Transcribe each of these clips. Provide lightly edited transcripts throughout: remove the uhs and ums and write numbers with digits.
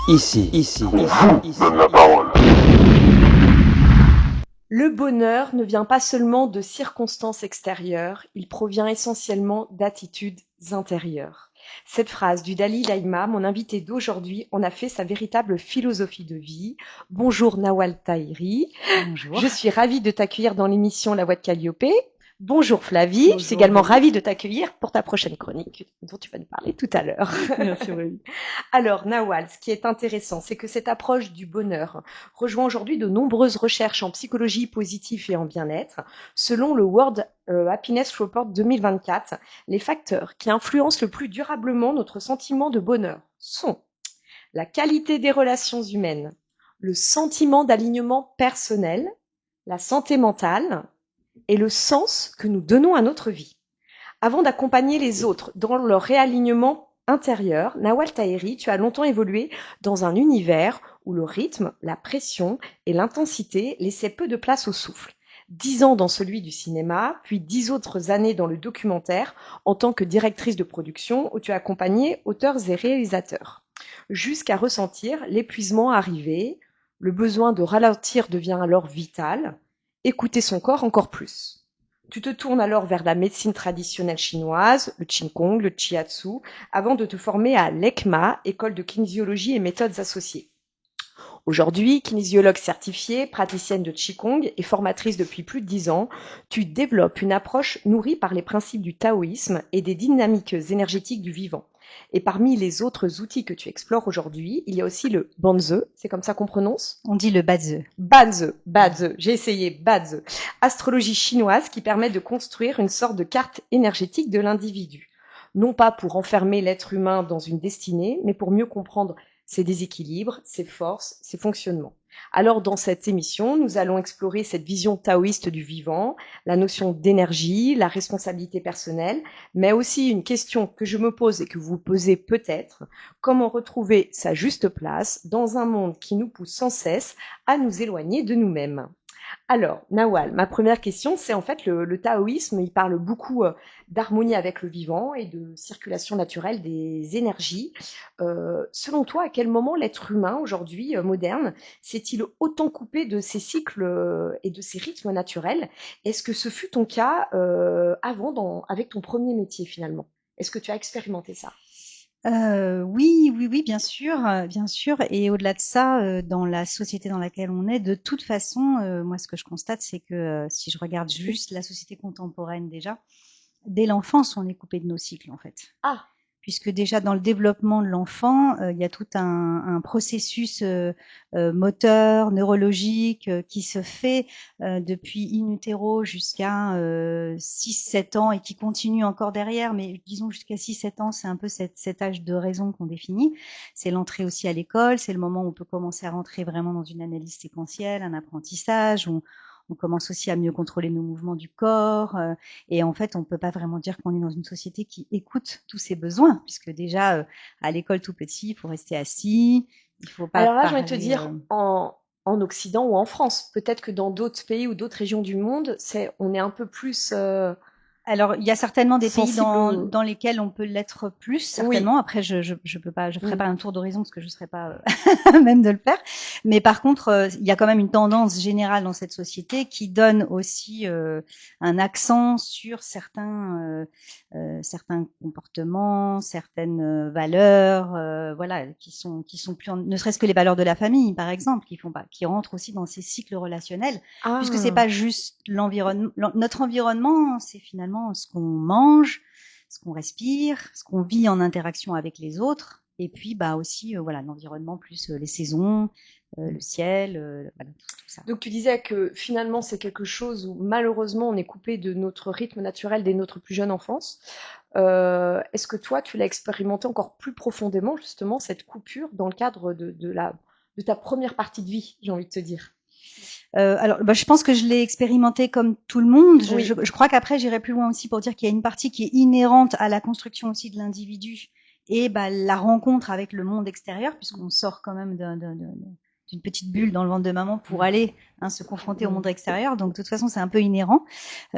Ici. Donne la parole. Le bonheur ne vient pas seulement de circonstances extérieures, il provient essentiellement d'attitudes intérieures. Cette phrase du Dalai Lama, mon invité d'aujourd'hui, en a fait sa véritable philosophie de vie. Bonjour Nawal Tahiri. Bonjour. Je suis ravie de t'accueillir dans l'émission La Voix de Calliope. Bonjour Flavie, Bonjour, je suis également Valérie. ravie de t'accueillir pour ta prochaine chronique dont tu vas nous parler tout à l'heure. Merci, Valérie. Alors Nawal, ce qui est intéressant, c'est que cette approche du bonheur rejoint aujourd'hui de nombreuses recherches en psychologie positive et en bien-être. Selon le World Happiness Report 2024, les facteurs qui influencent le plus durablement notre sentiment de bonheur sont la qualité des relations humaines, le sentiment d'alignement personnel, la santé mentale et le sens que nous donnons à notre vie. Avant d'accompagner les autres dans leur réalignement intérieur, Nawal Tahiri, tu as longtemps évolué dans un univers où le rythme, la pression et l'intensité laissaient peu de place au souffle. 10 ans dans celui du cinéma, puis 10 autres années dans le documentaire en tant que directrice de production où tu as accompagné auteurs et réalisateurs. Jusqu'à ressentir l'épuisement arriver, le besoin de ralentir devient alors vital, écouter son corps encore plus. Tu te tournes alors vers la médecine traditionnelle chinoise, le Qigong, le Shiatsu, avant de te former à l'ECMA, école de kinésiologie et méthodes associées. Aujourd'hui, kinésiologue certifiée, praticienne de Qigong et formatrice depuis plus de 10 ans, tu développes une approche nourrie par les principes du taoïsme et des dynamiques énergétiques du vivant. Et parmi les autres outils que tu explores aujourd'hui, il y a aussi le Banzi, c'est comme ça qu'on prononce ? On dit le Badze. Banzi, j'ai essayé Banzi, astrologie chinoise qui permet de construire une sorte de carte énergétique de l'individu. Non pas pour enfermer l'être humain dans une destinée, mais pour mieux comprendre ses déséquilibres, ses forces, ses fonctionnements. Alors dans cette émission, nous allons explorer cette vision taoïste du vivant, la notion d'énergie, la responsabilité personnelle, mais aussi une question que je me pose et que vous posez peut-être, comment retrouver sa juste place dans un monde qui nous pousse sans cesse à nous éloigner de nous-mêmes. Alors, Nawal, ma première question, c'est en fait le taoïsme, il parle beaucoup d'harmonie avec le vivant et de circulation naturelle des énergies. Selon toi, à quel moment l'être humain, aujourd'hui, moderne, s'est-il autant coupé de ses cycles et de ses rythmes naturels? Est-ce que ce fut ton cas avant, avec ton premier métier finalement? Est-ce que tu as expérimenté ça? Oui, bien sûr, bien sûr. Et au-delà de ça, dans la société dans laquelle on est, de toute façon, moi, ce que je constate, c'est que si je regarde juste la société contemporaine déjà, dès l'enfance, on est coupé de nos cycles, en fait. Ah, Puisque déjà dans le développement de l'enfant, il y a tout un processus moteur, neurologique qui se fait depuis in utero jusqu'à 6-7 ans et qui continue encore derrière, mais disons jusqu'à 6-7 ans, c'est un peu cet âge de raison qu'on définit. C'est l'entrée aussi à l'école, c'est le moment où on peut commencer à rentrer vraiment dans une analyse séquentielle, un apprentissage, où on commence aussi à mieux contrôler nos mouvements du corps. Et en fait, on peut pas vraiment dire qu'on est dans une société qui écoute tous ses besoins, puisque déjà, à l'école tout petit, il faut rester assis, il faut pas alors là, j'ai envie de te parler. dire, en Occident ou en France, peut-être que dans d'autres pays ou d'autres régions du monde, on est un peu plus Alors, il y a certainement des pays sensible. dans lesquels on peut l'être plus, Oui. certainement. Après, je peux pas, je ferai Mm. pas un tour d'horizon parce que je serais pas même de le faire. Mais par contre, il y a quand même une tendance générale dans cette société qui donne aussi un accent sur certains comportements, certaines valeurs, voilà, qui sont plus, ne serait-ce que les valeurs de la famille, par exemple, qui rentrent aussi dans ces cycles relationnels, puisque c'est pas juste l'environnement, notre environnement, c'est finalement ce qu'on mange, ce qu'on respire, ce qu'on vit en interaction avec les autres, et puis bah aussi voilà l'environnement plus les saisons, le ciel, voilà, tout ça. Donc tu disais que finalement c'est quelque chose où malheureusement on est coupé de notre rythme naturel dès notre plus jeune enfance. Est-ce que toi tu l'as expérimenté encore plus profondément justement cette coupure dans le cadre de ta première partie de vie, j'ai envie de te dire? Alors, bah, je pense que je l'ai expérimenté comme tout le monde. Oui. Je crois qu'après, j'irai plus loin aussi pour dire qu'il y a une partie qui est inhérente à la construction aussi de l'individu et bah, la rencontre avec le monde extérieur, puisqu'on sort quand même d'une petite bulle dans le ventre de maman pour aller se confronter au monde extérieur. Donc, de toute façon, c'est un peu inhérent.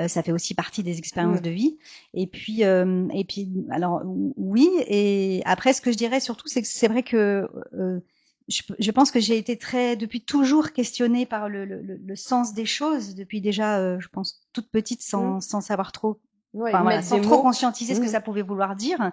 Ça fait aussi partie des expériences de vie. Et puis, alors oui. Et après, ce que je dirais surtout, c'est que c'est vrai que je pense que j'ai été depuis toujours questionnée par le sens des choses, depuis déjà, je pense, toute petite, Mmh. sans savoir trop, Ouais, enfin voilà, mettre sans des trop mots. conscientiser ce que Mmh. ça pouvait vouloir dire.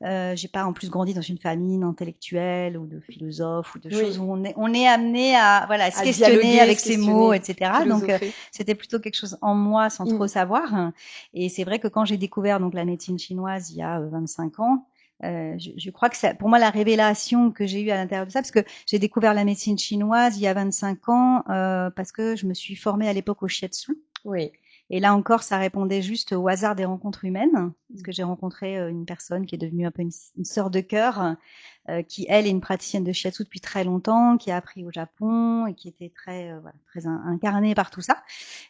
J'ai pas en plus grandi dans une famille d'intellectuels ou de philosophes ou de choses Oui, où on est amené à voilà se à questionner dialoguer, avec se ces mots, questionner, etc. Donc philosopher. c'était plutôt quelque chose en moi sans trop Mmh. savoir. Et c'est vrai que quand j'ai découvert donc la médecine chinoise il y a 25 ans, je crois que ça, pour moi, la révélation que j'ai eue à l'intérieur de ça, parce que j'ai découvert la médecine chinoise il y a 25 ans, parce que je me suis formée à l'époque au shiatsu. Oui. Et là encore, ça répondait juste au hasard des rencontres humaines, parce que j'ai rencontré une personne qui est devenue un peu une sœur de cœur, qui elle est une praticienne de shiatsu depuis très longtemps, qui a appris au Japon et qui était très voilà, très incarnée par tout ça.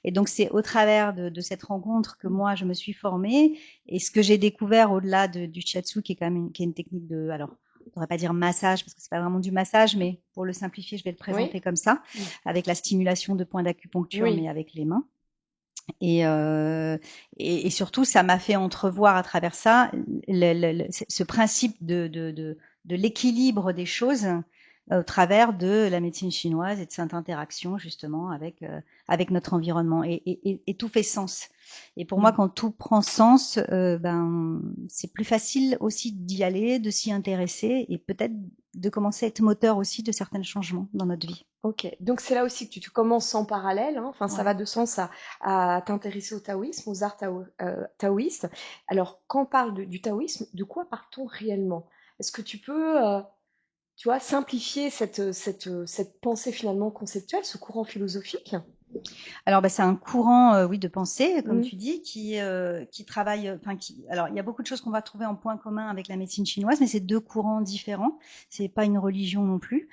Et donc c'est au travers de cette rencontre que moi je me suis formée, et ce que j'ai découvert au-delà du shiatsu, qui est quand même qui est une technique de alors on ne devrait pas dire massage parce que c'est pas vraiment du massage, mais pour le simplifier, je vais le Oui. présenter comme ça, avec la stimulation de points d'acupuncture, mais Oui. avec les mains. Et, euh, et surtout, ça m'a fait entrevoir à travers ça ce principe de l'équilibre des choses au travers de la médecine chinoise et de cette interaction justement avec notre environnement. Et tout fait sens. Et pour moi, Mmh. quand tout prend sens, ben c'est plus facile aussi d'y aller, de s'y intéresser et peut-être de commencer à être moteur aussi de certains changements dans notre vie. Ok, donc c'est là aussi que tu commences en parallèle, hein. Enfin ça Ouais. va de sens à t'intéresser au taoïsme, aux arts taoïstes. Alors quand on parle du taoïsme, de quoi parle-t-on réellement? Est-ce que tu peux, tu vois, simplifier cette pensée finalement conceptuelle, ce courant philosophique? Alors, bah, c'est un courant, oui, de pensée, comme Mmh. tu dis, qui travaille, enfin, alors, il y a beaucoup de choses qu'on va trouver en point commun avec la médecine chinoise, mais c'est deux courants différents. C'est pas une religion non plus.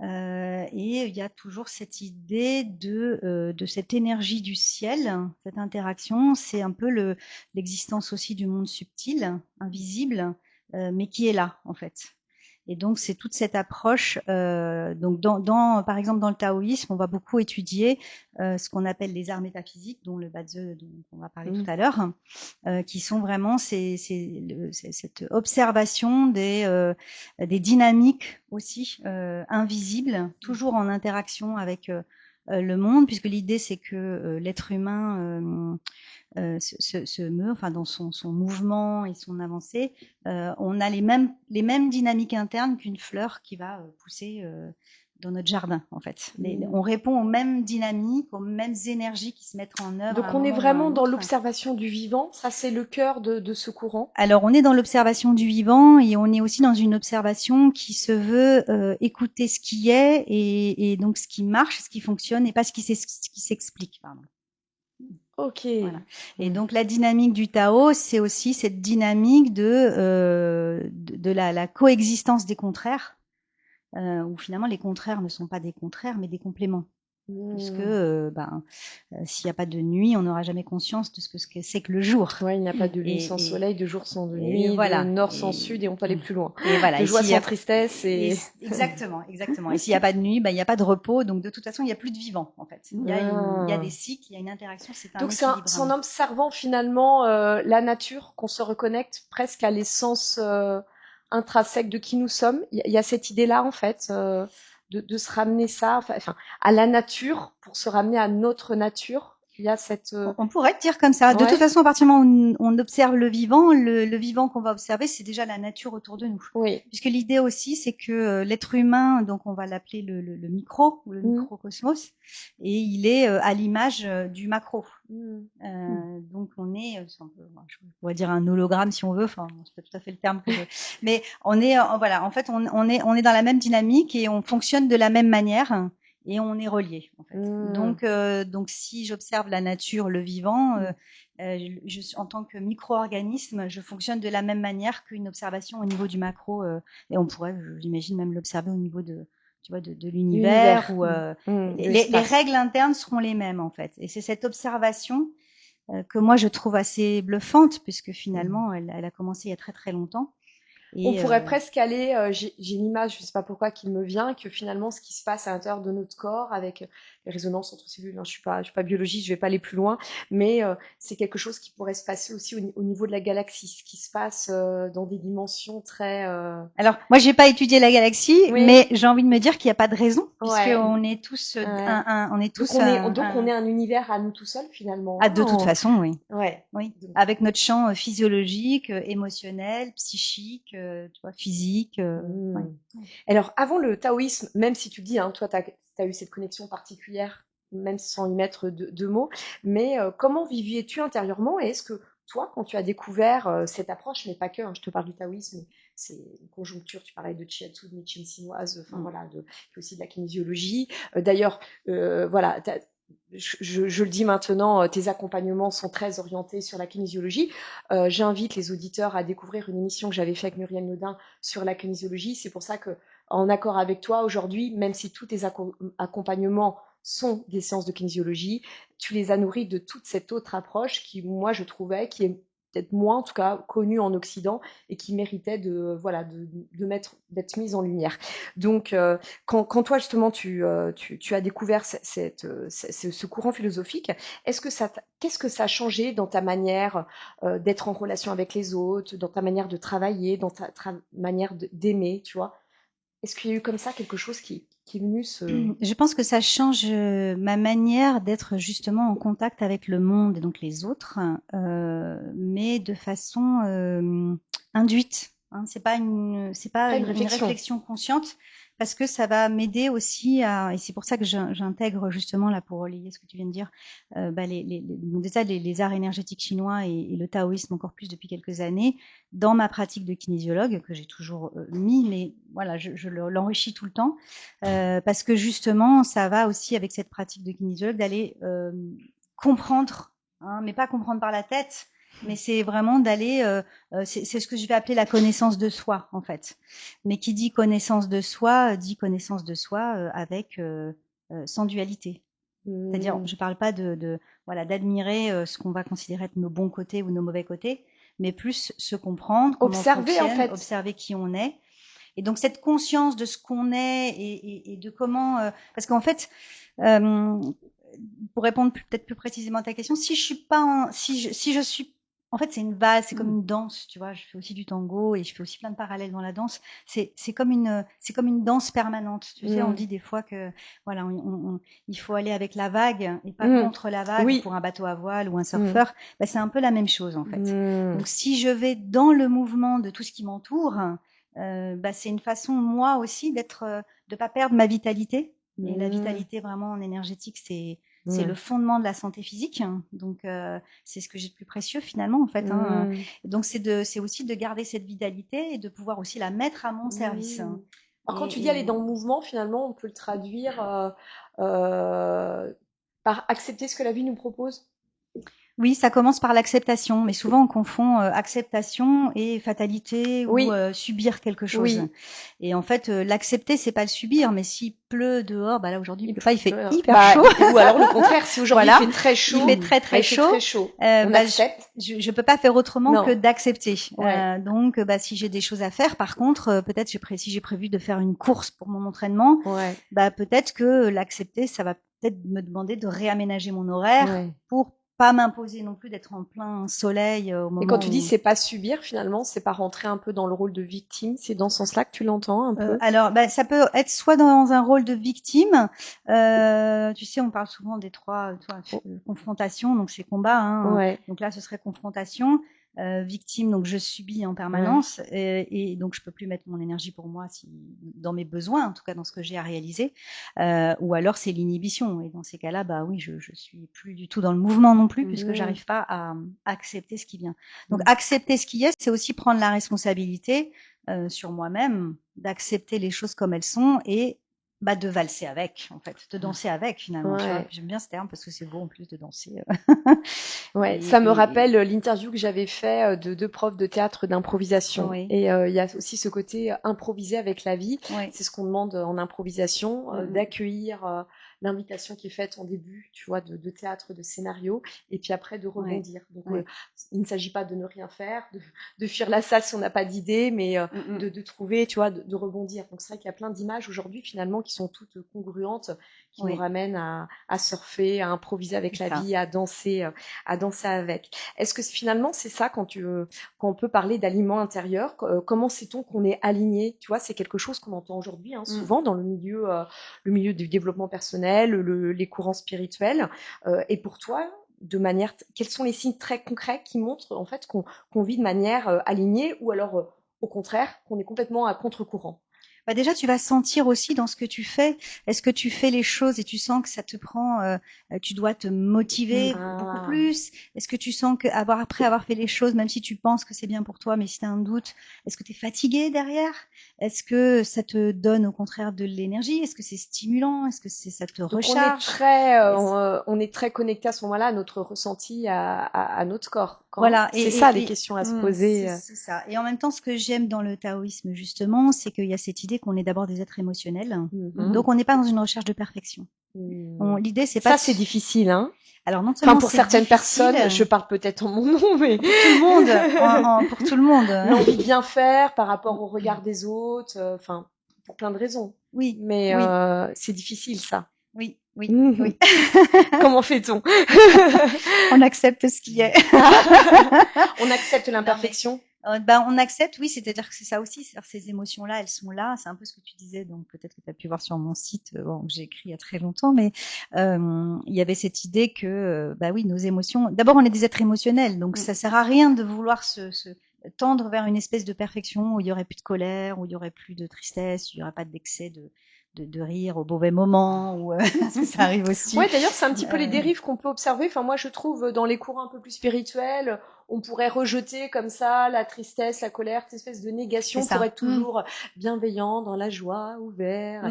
Et il y a toujours cette idée de cette énergie du ciel, cette interaction. C'est un peu l'existence aussi du monde subtil, invisible, mais qui est là, en fait. Et donc c'est toute cette approche. Donc par exemple dans le taoïsme, on va beaucoup étudier ce qu'on appelle les arts métaphysiques, dont le Bazi dont on va parler tout Mmh. à l'heure, qui sont vraiment cette observation des dynamiques aussi invisibles, toujours en interaction avec le monde, puisque l'idée c'est que l'être humain se meut, enfin dans son mouvement et son avancée, on a les mêmes dynamiques internes qu'une fleur qui va pousser dans notre jardin, en fait. Mmh. On répond aux mêmes dynamiques, aux mêmes énergies qui se mettent en œuvre à Donc un on est moment ou à vraiment un dans autre. l'observation du vivant, ça c'est le cœur de ce courant. Alors, on est dans l'observation du vivant et on est aussi dans une observation qui se veut écouter ce qui est et donc ce qui marche, ce qui fonctionne et pas ce qui s'explique. Pardon. Ok. Voilà. Et Mmh. donc la dynamique du Tao, c'est aussi cette dynamique de la coexistence des contraires, où finalement les contraires ne sont pas des contraires, mais des compléments. Puisque Mmh. s'il n'y a pas de nuit, on n'aura jamais conscience de ce que c'est que le jour. Ouais, il n'y a pas de lune sans Et, soleil, de jour sans de et nuit, de voilà. nord sans sud, et on peut aller plus loin. Et voilà. De Et joie s'il y sans a tristesse et... exactement, exactement. Et s'il n'y a pas de nuit, ben, il n'y a pas de repos. Donc de toute façon, il n'y a plus de vivant en fait. Il y a des Ah. cycles, il y a une interaction, c'est un Donc c'est en équilibre. observant finalement la nature qu'on se reconnecte presque à l'essence intrinsèque de qui nous sommes. Il y a cette idée-là en fait de se ramener ça, enfin, à la nature pour se ramener à notre nature. Il y a cette... On pourrait dire comme ça. De toute Ouais, façon, à partir du moment où on observe le vivant, le vivant qu'on va observer, c'est déjà la nature autour de nous. oui. Puisque l'idée aussi, c'est que l'être humain, donc on va l'appeler le micro ou le Mm, microcosmos, et il est à l'image du macro. mm, mm. Donc on est, je pourrais dire un hologramme si on veut, enfin c'est pas tout à fait le terme que je, mais on est, voilà, en fait on est dans la même dynamique et on fonctionne de la même manière et on est relié en fait. Mm, Donc si j'observe la nature, le vivant, mm. en tant que micro-organisme, je fonctionne de la même manière qu'une observation au niveau du macro, et on pourrait, j'imagine, même l'observer au niveau de, tu vois, de l'univers L'univers, ou de les l'espace. règles internes seront les mêmes en fait. Et c'est cette observation que moi je trouve assez bluffante puisque Mm. finalement elle a commencé il y a très très longtemps. On Et pourrait presque aller, j'ai une image, je sais pas pourquoi qui me vient, que finalement ce qui se passe à l'intérieur de notre corps avec les résonances entre cellules. Hein. Je suis pas biologiste, je vais pas aller plus loin, mais c'est quelque chose qui pourrait se passer aussi au niveau de la galaxie, ce qui se passe dans des dimensions très. Alors, moi, j'ai pas étudié la galaxie, Oui. mais j'ai envie de me dire qu'il n'y a pas de raison, puisque Ouais. on est tous, on est tous Donc on est un univers à nous tout seuls finalement. Ah, de toute façon, oui. Ouais. Oui. Donc, Avec notre champ physiologique, émotionnel, psychique, tu vois, physique. Ouais. Alors, avant le taoïsme, même si tu dis, hein, toi, tu as eu cette connexion particulière, même sans y mettre de mots, mais comment viviez-tu intérieurement et est-ce que toi, quand tu as découvert cette approche, mais pas que, hein, je te parle du taoïsme, mais c'est une conjoncture, tu parlais de Chiatsu, de médecine chinoise, enfin voilà, puis aussi de la kinésiologie. D'ailleurs, voilà, je le dis maintenant, tes accompagnements sont très orientés sur la kinésiologie. J'invite les auditeurs à découvrir une émission que j'avais faite avec Muriel Nodin sur la kinésiologie. C'est pour ça que, en accord avec toi aujourd'hui, même si tous tes accompagnements sont des séances de kinésiologie, tu les as nourris de toute cette autre approche qui, moi, je trouvais, qui est peut-être moins, en tout cas, connue en Occident et qui méritait d'être mise en lumière. Donc, quand toi, justement, tu as découvert ce courant philosophique, qu'est-ce que ça a changé dans ta manière d'être en relation avec les autres, dans ta manière de travailler, dans ta manière d'aimer, tu vois? Est-ce qu'il y a eu comme ça quelque chose qui est venu se... Je pense que ça change ma manière d'être justement en contact avec le monde et donc les autres, mais de façon induite. Hein. C'est pas une réflexion consciente, parce que ça va m'aider aussi à, et c'est pour ça que j'intègre justement là pour relayer ce que tu viens de dire, déjà les arts énergétiques chinois et le taoïsme encore plus depuis quelques années dans ma pratique de kinésiologue que j'ai toujours mis, mais voilà, je l'enrichis tout le temps. Parce que justement, ça va aussi avec cette pratique de kinésiologue d'aller comprendre, hein, mais pas comprendre par la tête, mais c'est vraiment d'aller, c'est ce que je vais appeler la connaissance de soi, en fait. Mais qui dit connaissance de soi, dit connaissance de soi avec sans dualité. C'est-à-dire, je parle pas voilà, d'admirer ce qu'on va considérer être nos bons côtés ou nos mauvais côtés, mais plus se comprendre, comment observer, on en fait. observer qui on est. Et donc cette conscience de ce qu'on est et de comment, parce qu'en fait, pour répondre peut-être plus précisément à ta question, si je suis pas, si je suis, en fait, c'est une base, c'est comme une danse, tu vois. Je fais aussi du tango et je fais aussi plein de parallèles dans la danse. C'est comme une danse permanente. Tu sais, on dit des fois que voilà, il faut aller avec la vague et pas contre la vague pour un bateau à voile ou un surfeur. Bah, c'est un peu la même chose en fait. Donc si je vais dans le mouvement de tout ce qui m'entoure, bah, c'est une façon moi aussi de pas perdre ma vitalité. Et la vitalité vraiment en énergétique, c'est le fondement de la santé physique. Donc c'est ce que j'ai de plus précieux finalement en fait. Hein. Donc c'est aussi de garder cette vitalité et de pouvoir aussi la mettre à mon service. Alors quand tu dis aller dans le mouvement, finalement, on peut le traduire par accepter ce que la vie nous propose. Oui, ça commence par l'acceptation, mais souvent on confond acceptation et fatalité ou subir quelque chose. Oui. Et en fait, l'accepter, c'est pas le subir, mais s'il pleut dehors, bah là aujourd'hui il fait hyper chaud. Ou alors le contraire, si aujourd'hui il fait très chaud, il fait très chaud. On accepte. Je peux pas faire autrement que d'accepter. Donc, si j'ai des choses à faire, par contre, peut-être si j'ai prévu de faire une course pour mon entraînement, peut-être que l'accepter, ça va peut-être me demander de réaménager mon horaire pour pas m'imposer non plus d'être en plein soleil au moment. Et quand tu dis c'est pas subir, finalement, c'est pas rentrer un peu dans le rôle de victime, c'est dans ce sens-là que tu l'entends un peu. Alors, ça peut être soit dans un rôle de victime. Tu sais, on parle souvent des trois confrontations, donc c'est combat. Hein. Donc là, ce serait confrontation. Victime, donc je subis en permanence et donc je peux plus mettre mon énergie pour moi dans mes besoins, en tout cas dans ce que j'ai à réaliser, ou alors c'est l'inhibition et dans ces cas-là, bah oui, je suis plus du tout dans le mouvement non plus puisque j'arrive pas à accepter ce qui vient. Donc accepter ce qui est, c'est aussi prendre la responsabilité sur moi-même, d'accepter les choses comme elles sont et de valser avec, en fait, de danser avec finalement. Tu vois, j'aime bien ce terme parce que c'est beau en plus de danser. Ça me rappelle l'interview que j'avais fait de deux profs de théâtre d'improvisation. Et il y a aussi ce côté improviser avec la vie. C'est ce qu'on demande en improvisation, d'accueillir l'invitation qui est faite en début, tu vois, de théâtre, de scénario, et puis après de rebondir. Donc, il ne s'agit pas de ne rien faire, de fuir la salle si on n'a pas d'idée, mais de trouver, tu vois, de rebondir. Donc, c'est vrai qu'il y a plein d'images aujourd'hui, finalement, qui sont toutes congruentes, qui nous ramènent à surfer, à improviser avec la vie, à danser avec. Est-ce que finalement, c'est ça quand on peut parler d'aliments intérieurs, comment sait-on qu'on est aligné? Tu vois, c'est quelque chose qu'on entend aujourd'hui, souvent dans le milieu du développement personnel, les courants spirituels. Et pour toi, quels sont les signes très concrets qui montrent en fait qu'on vit de manière alignée, ou alors au contraire qu'on est complètement à contre-courant? Bah déjà, tu vas sentir aussi dans ce que tu fais. Est-ce que tu fais les choses et tu sens que ça te prend, tu dois te motiver beaucoup plus? Est-ce que tu sens que après avoir fait les choses, même si tu penses que c'est bien pour toi, mais si tu as un doute, est-ce que tu es fatigué derrière? Est-ce que ça te donne au contraire de l'énergie? Est-ce que c'est stimulant? Est-ce que ça te recharge? On est très connecté à ce moment-là à notre ressenti, à notre corps. Voilà. C'est ça les questions à se poser. C'est ça. Et en même temps, ce que j'aime dans le taoïsme, justement, c'est qu'il y a cette idée qu'on est d'abord des êtres émotionnels. Donc, on n'est pas dans une recherche de perfection. L'idée, c'est pas... Ça, c'est difficile, hein. Alors, non seulement pour certaines personnes, je parle peut-être en mon nom, mais... Pour tout le monde. Pour tout le monde. L'envie de bien faire par rapport au regard des autres, enfin, pour plein de raisons. Oui. Mais c'est difficile, ça. Oui. Comment fait-on? On accepte ce qui est. On accepte l'imperfection. On accepte, oui, c'est-à-dire que c'est ça aussi, c'est-à-dire ces émotions-là, elles sont là, c'est un peu ce que tu disais, donc peut-être que tu as pu voir sur mon site, que j'ai écrit il y a très longtemps, mais il y avait cette idée que, oui, nos émotions, d'abord on est des êtres émotionnels, donc ça sert à rien de vouloir se tendre vers une espèce de perfection où il y aurait plus de colère, où il y aurait plus de tristesse, où il y aurait pas d'excès de rire au mauvais moment, ou parce que ça arrive aussi. Ouais, d'ailleurs, c'est un petit peu les dérives qu'on peut observer. Enfin, moi, je trouve dans les courants un peu plus spirituels, on pourrait rejeter comme ça la tristesse, la colère, cette espèce de négation pour être toujours bienveillant, dans la joie, ouvert.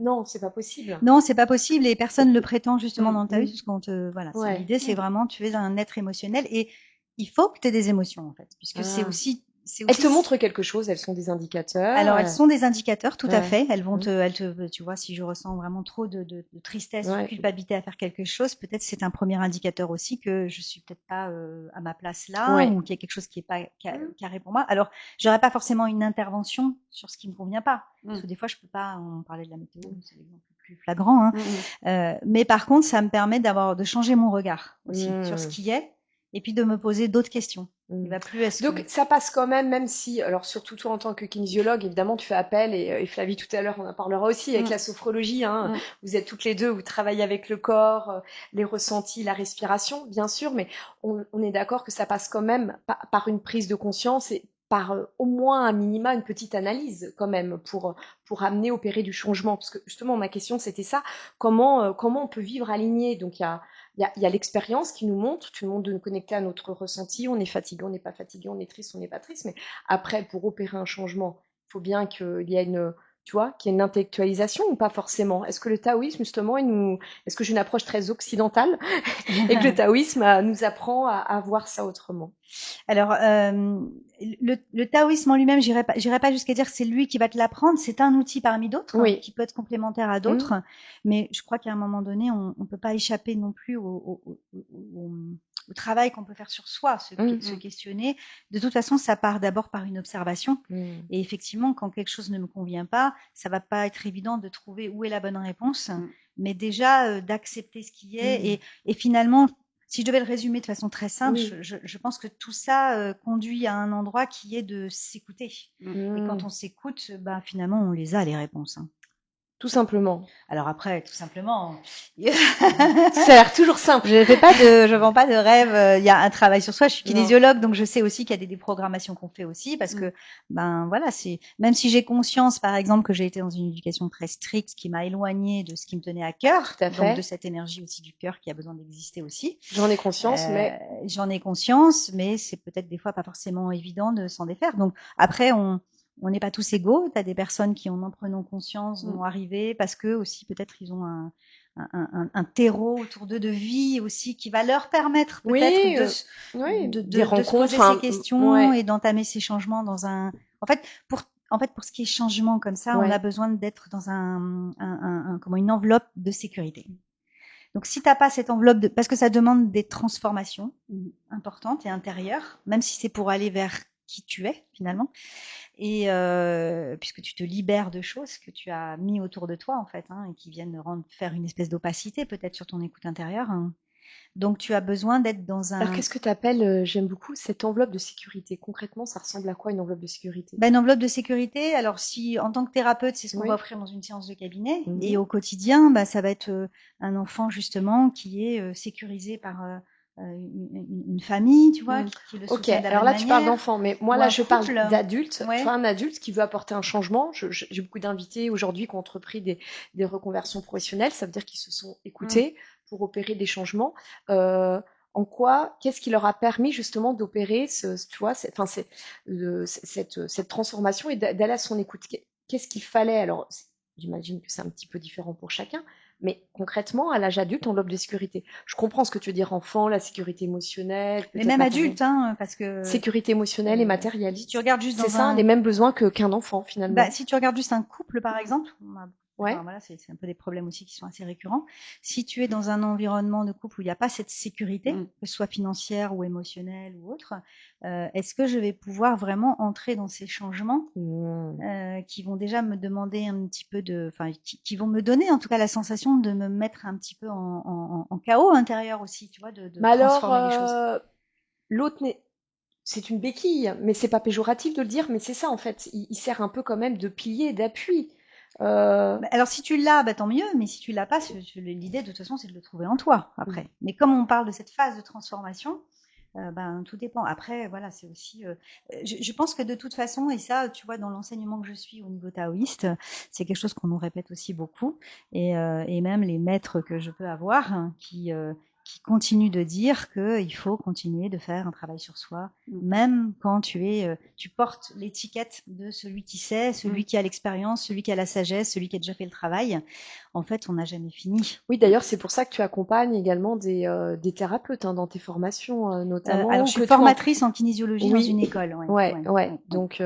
Non, c'est pas possible. Non, c'est pas possible, et personne le prétend justement dans le taoïsme, parce qu'on l'idée, c'est vraiment tu es un être émotionnel, et il faut que tu aies des émotions en fait, puisque c'est aussi elles te montrent quelque chose, elles sont des indicateurs. Alors, elles sont des indicateurs, tout à fait. Elles vont tu vois, si je ressens vraiment trop de tristesse ou de culpabilité à faire quelque chose, peut-être c'est un premier indicateur aussi que je suis peut-être pas à ma place là, ou qu'il y a quelque chose qui est pas carré pour moi. Alors, j'aurais pas forcément une intervention sur ce qui me convient pas, parce que des fois, je peux pas. On parlait de la météo, c'est l'exemple le plus flagrant. Mais par contre, ça me permet de changer mon regard aussi sur ce qui est, et puis de me poser d'autres questions. Il va plus Donc ça passe quand même si, alors surtout toi en tant que kinésiologue, évidemment tu fais appel, et Flavie tout à l'heure on en parlera aussi, avec la sophrologie, vous êtes toutes les deux, vous travaillez avec le corps, les ressentis, la respiration, bien sûr, mais on est d'accord que ça passe quand même par une prise de conscience, et par au moins un minima une petite analyse quand même pour opérer du changement, parce que justement ma question c'était ça, comment on peut vivre aligné. Donc il y a l'expérience qui nous montre, tu nous montres de nous connecter à notre ressenti, on est fatigué, on n'est pas fatigué, on est triste, on n'est pas triste, mais après, pour opérer un changement, il faut bien qu'il y ait qu'il y ait une intellectualisation, ou pas forcément? Est-ce que le taoïsme, justement, est-ce que j'ai une approche très occidentale et que le taoïsme nous apprend à voir ça autrement? Alors, le taoïsme en lui-même, j'irai pas jusqu'à dire que c'est lui qui va te l'apprendre. C'est un outil parmi d'autres, qui peut être complémentaire à d'autres. Mais je crois qu'à un moment donné, on peut pas échapper non plus au travail qu'on peut faire sur soi, se questionner. De toute façon, ça part d'abord par une observation. Et effectivement, quand quelque chose ne me convient pas, ça va pas être évident de trouver où est la bonne réponse, mais déjà d'accepter ce qui est. Et finalement, si je devais le résumer de façon très simple, je pense que tout ça conduit à un endroit qui est de s'écouter. Et quand on s'écoute, finalement, on les a, les réponses. Tout simplement. Alors après, tout simplement. Ça a l'air toujours simple. Je vends pas de rêve. Il y a un travail sur soi. Je suis kinésiologue, donc je sais aussi qu'il y a des déprogrammations qu'on fait aussi, parce que, c'est, même si j'ai conscience, par exemple, que j'ai été dans une éducation très stricte, qui m'a éloignée de ce qui me tenait à cœur, donc de cette énergie aussi du cœur qui a besoin d'exister aussi. J'en ai conscience, mais c'est peut-être des fois pas forcément évident de s'en défaire. Donc après, on n'est pas tous égaux. Tu as des personnes qui, en prenant conscience, vont arriver parce que aussi peut-être ils ont un terreau autour d'eux de vie aussi qui va leur permettre peut-être de se poser ces questions et d'entamer ces changements en fait, en fait, pour ce qui est changement comme ça, on a besoin d'être dans une enveloppe de sécurité. Donc, si t'as pas cette enveloppe parce que ça demande des transformations importantes et intérieures, même si c'est pour aller vers qui tu es finalement, et puisque tu te libères de choses que tu as mis autour de toi en fait, et qui viennent faire une espèce d'opacité peut-être sur ton écoute intérieure. Donc, tu as besoin d'être dans Alors, qu'est-ce que tu appelles, j'aime beaucoup, cette enveloppe de sécurité? Concrètement, ça ressemble à quoi une enveloppe de sécurité? Une enveloppe de sécurité, alors si en tant que thérapeute, c'est ce qu'on va offrir dans une séance de cabinet, et au quotidien, ça va être un enfant justement qui est sécurisé par une famille, tu vois, qui le soutient de la alors bonne là, tu parles manière. d'enfant, mais moi là, je parle d'adulte. Ouais. Tu vois, un adulte qui veut apporter un changement. J'ai beaucoup d'invités aujourd'hui qui ont entrepris des reconversions professionnelles. Ça veut dire qu'ils se sont écoutés pour opérer des changements. Qu'est-ce qui leur a permis justement d'opérer cette transformation et d'aller à son écoute? Qu'est-ce qu'il fallait? Alors, j'imagine que c'est un petit peu différent pour chacun, mais concrètement, à l'âge adulte, enveloppe de sécurité. Je comprends ce que tu veux dire, enfant, la sécurité émotionnelle. Mais même adulte, parce que sécurité émotionnelle et matérielle. Si tu regardes juste c'est ça, les mêmes besoins qu'un enfant finalement. Si tu regardes juste un couple, par exemple, ouais. Voilà, c'est un peu des problèmes aussi qui sont assez récurrents. Si tu es dans un environnement de couple où il n'y a pas cette sécurité, que ce soit financière ou émotionnelle ou autre, est-ce que je vais pouvoir vraiment entrer dans ces changements qui vont déjà me demander un petit peu qui vont me donner en tout cas la sensation de me mettre un petit peu en chaos intérieur aussi, tu vois, de transformer les choses. L'autre c'est une béquille, mais c'est pas péjoratif de le dire, mais c'est ça en fait. Il sert un peu quand même de pilier, d'appui. Alors si tu l'as, tant mieux, mais si tu l'as pas, l'idée de toute façon c'est de le trouver en toi après. Mais comme on parle de cette phase de transformation, tout dépend. Après, voilà, c'est aussi. Je pense que de toute façon, et ça, tu vois, dans l'enseignement que je suis au niveau taoïste, c'est quelque chose qu'on nous répète aussi beaucoup, et même les maîtres que je peux avoir, qui continuent de dire qu'il faut continuer de faire un travail sur soi, même quand tu portes l'étiquette de celui qui sait, celui qui a l'expérience, celui qui a la sagesse, celui qui a déjà fait le travail. En fait, on n'a jamais fini. Oui, d'ailleurs, c'est pour ça que tu accompagnes également des thérapeutes dans tes formations, notamment. Alors, je suis formatrice en kinésiologie dans une école. Donc,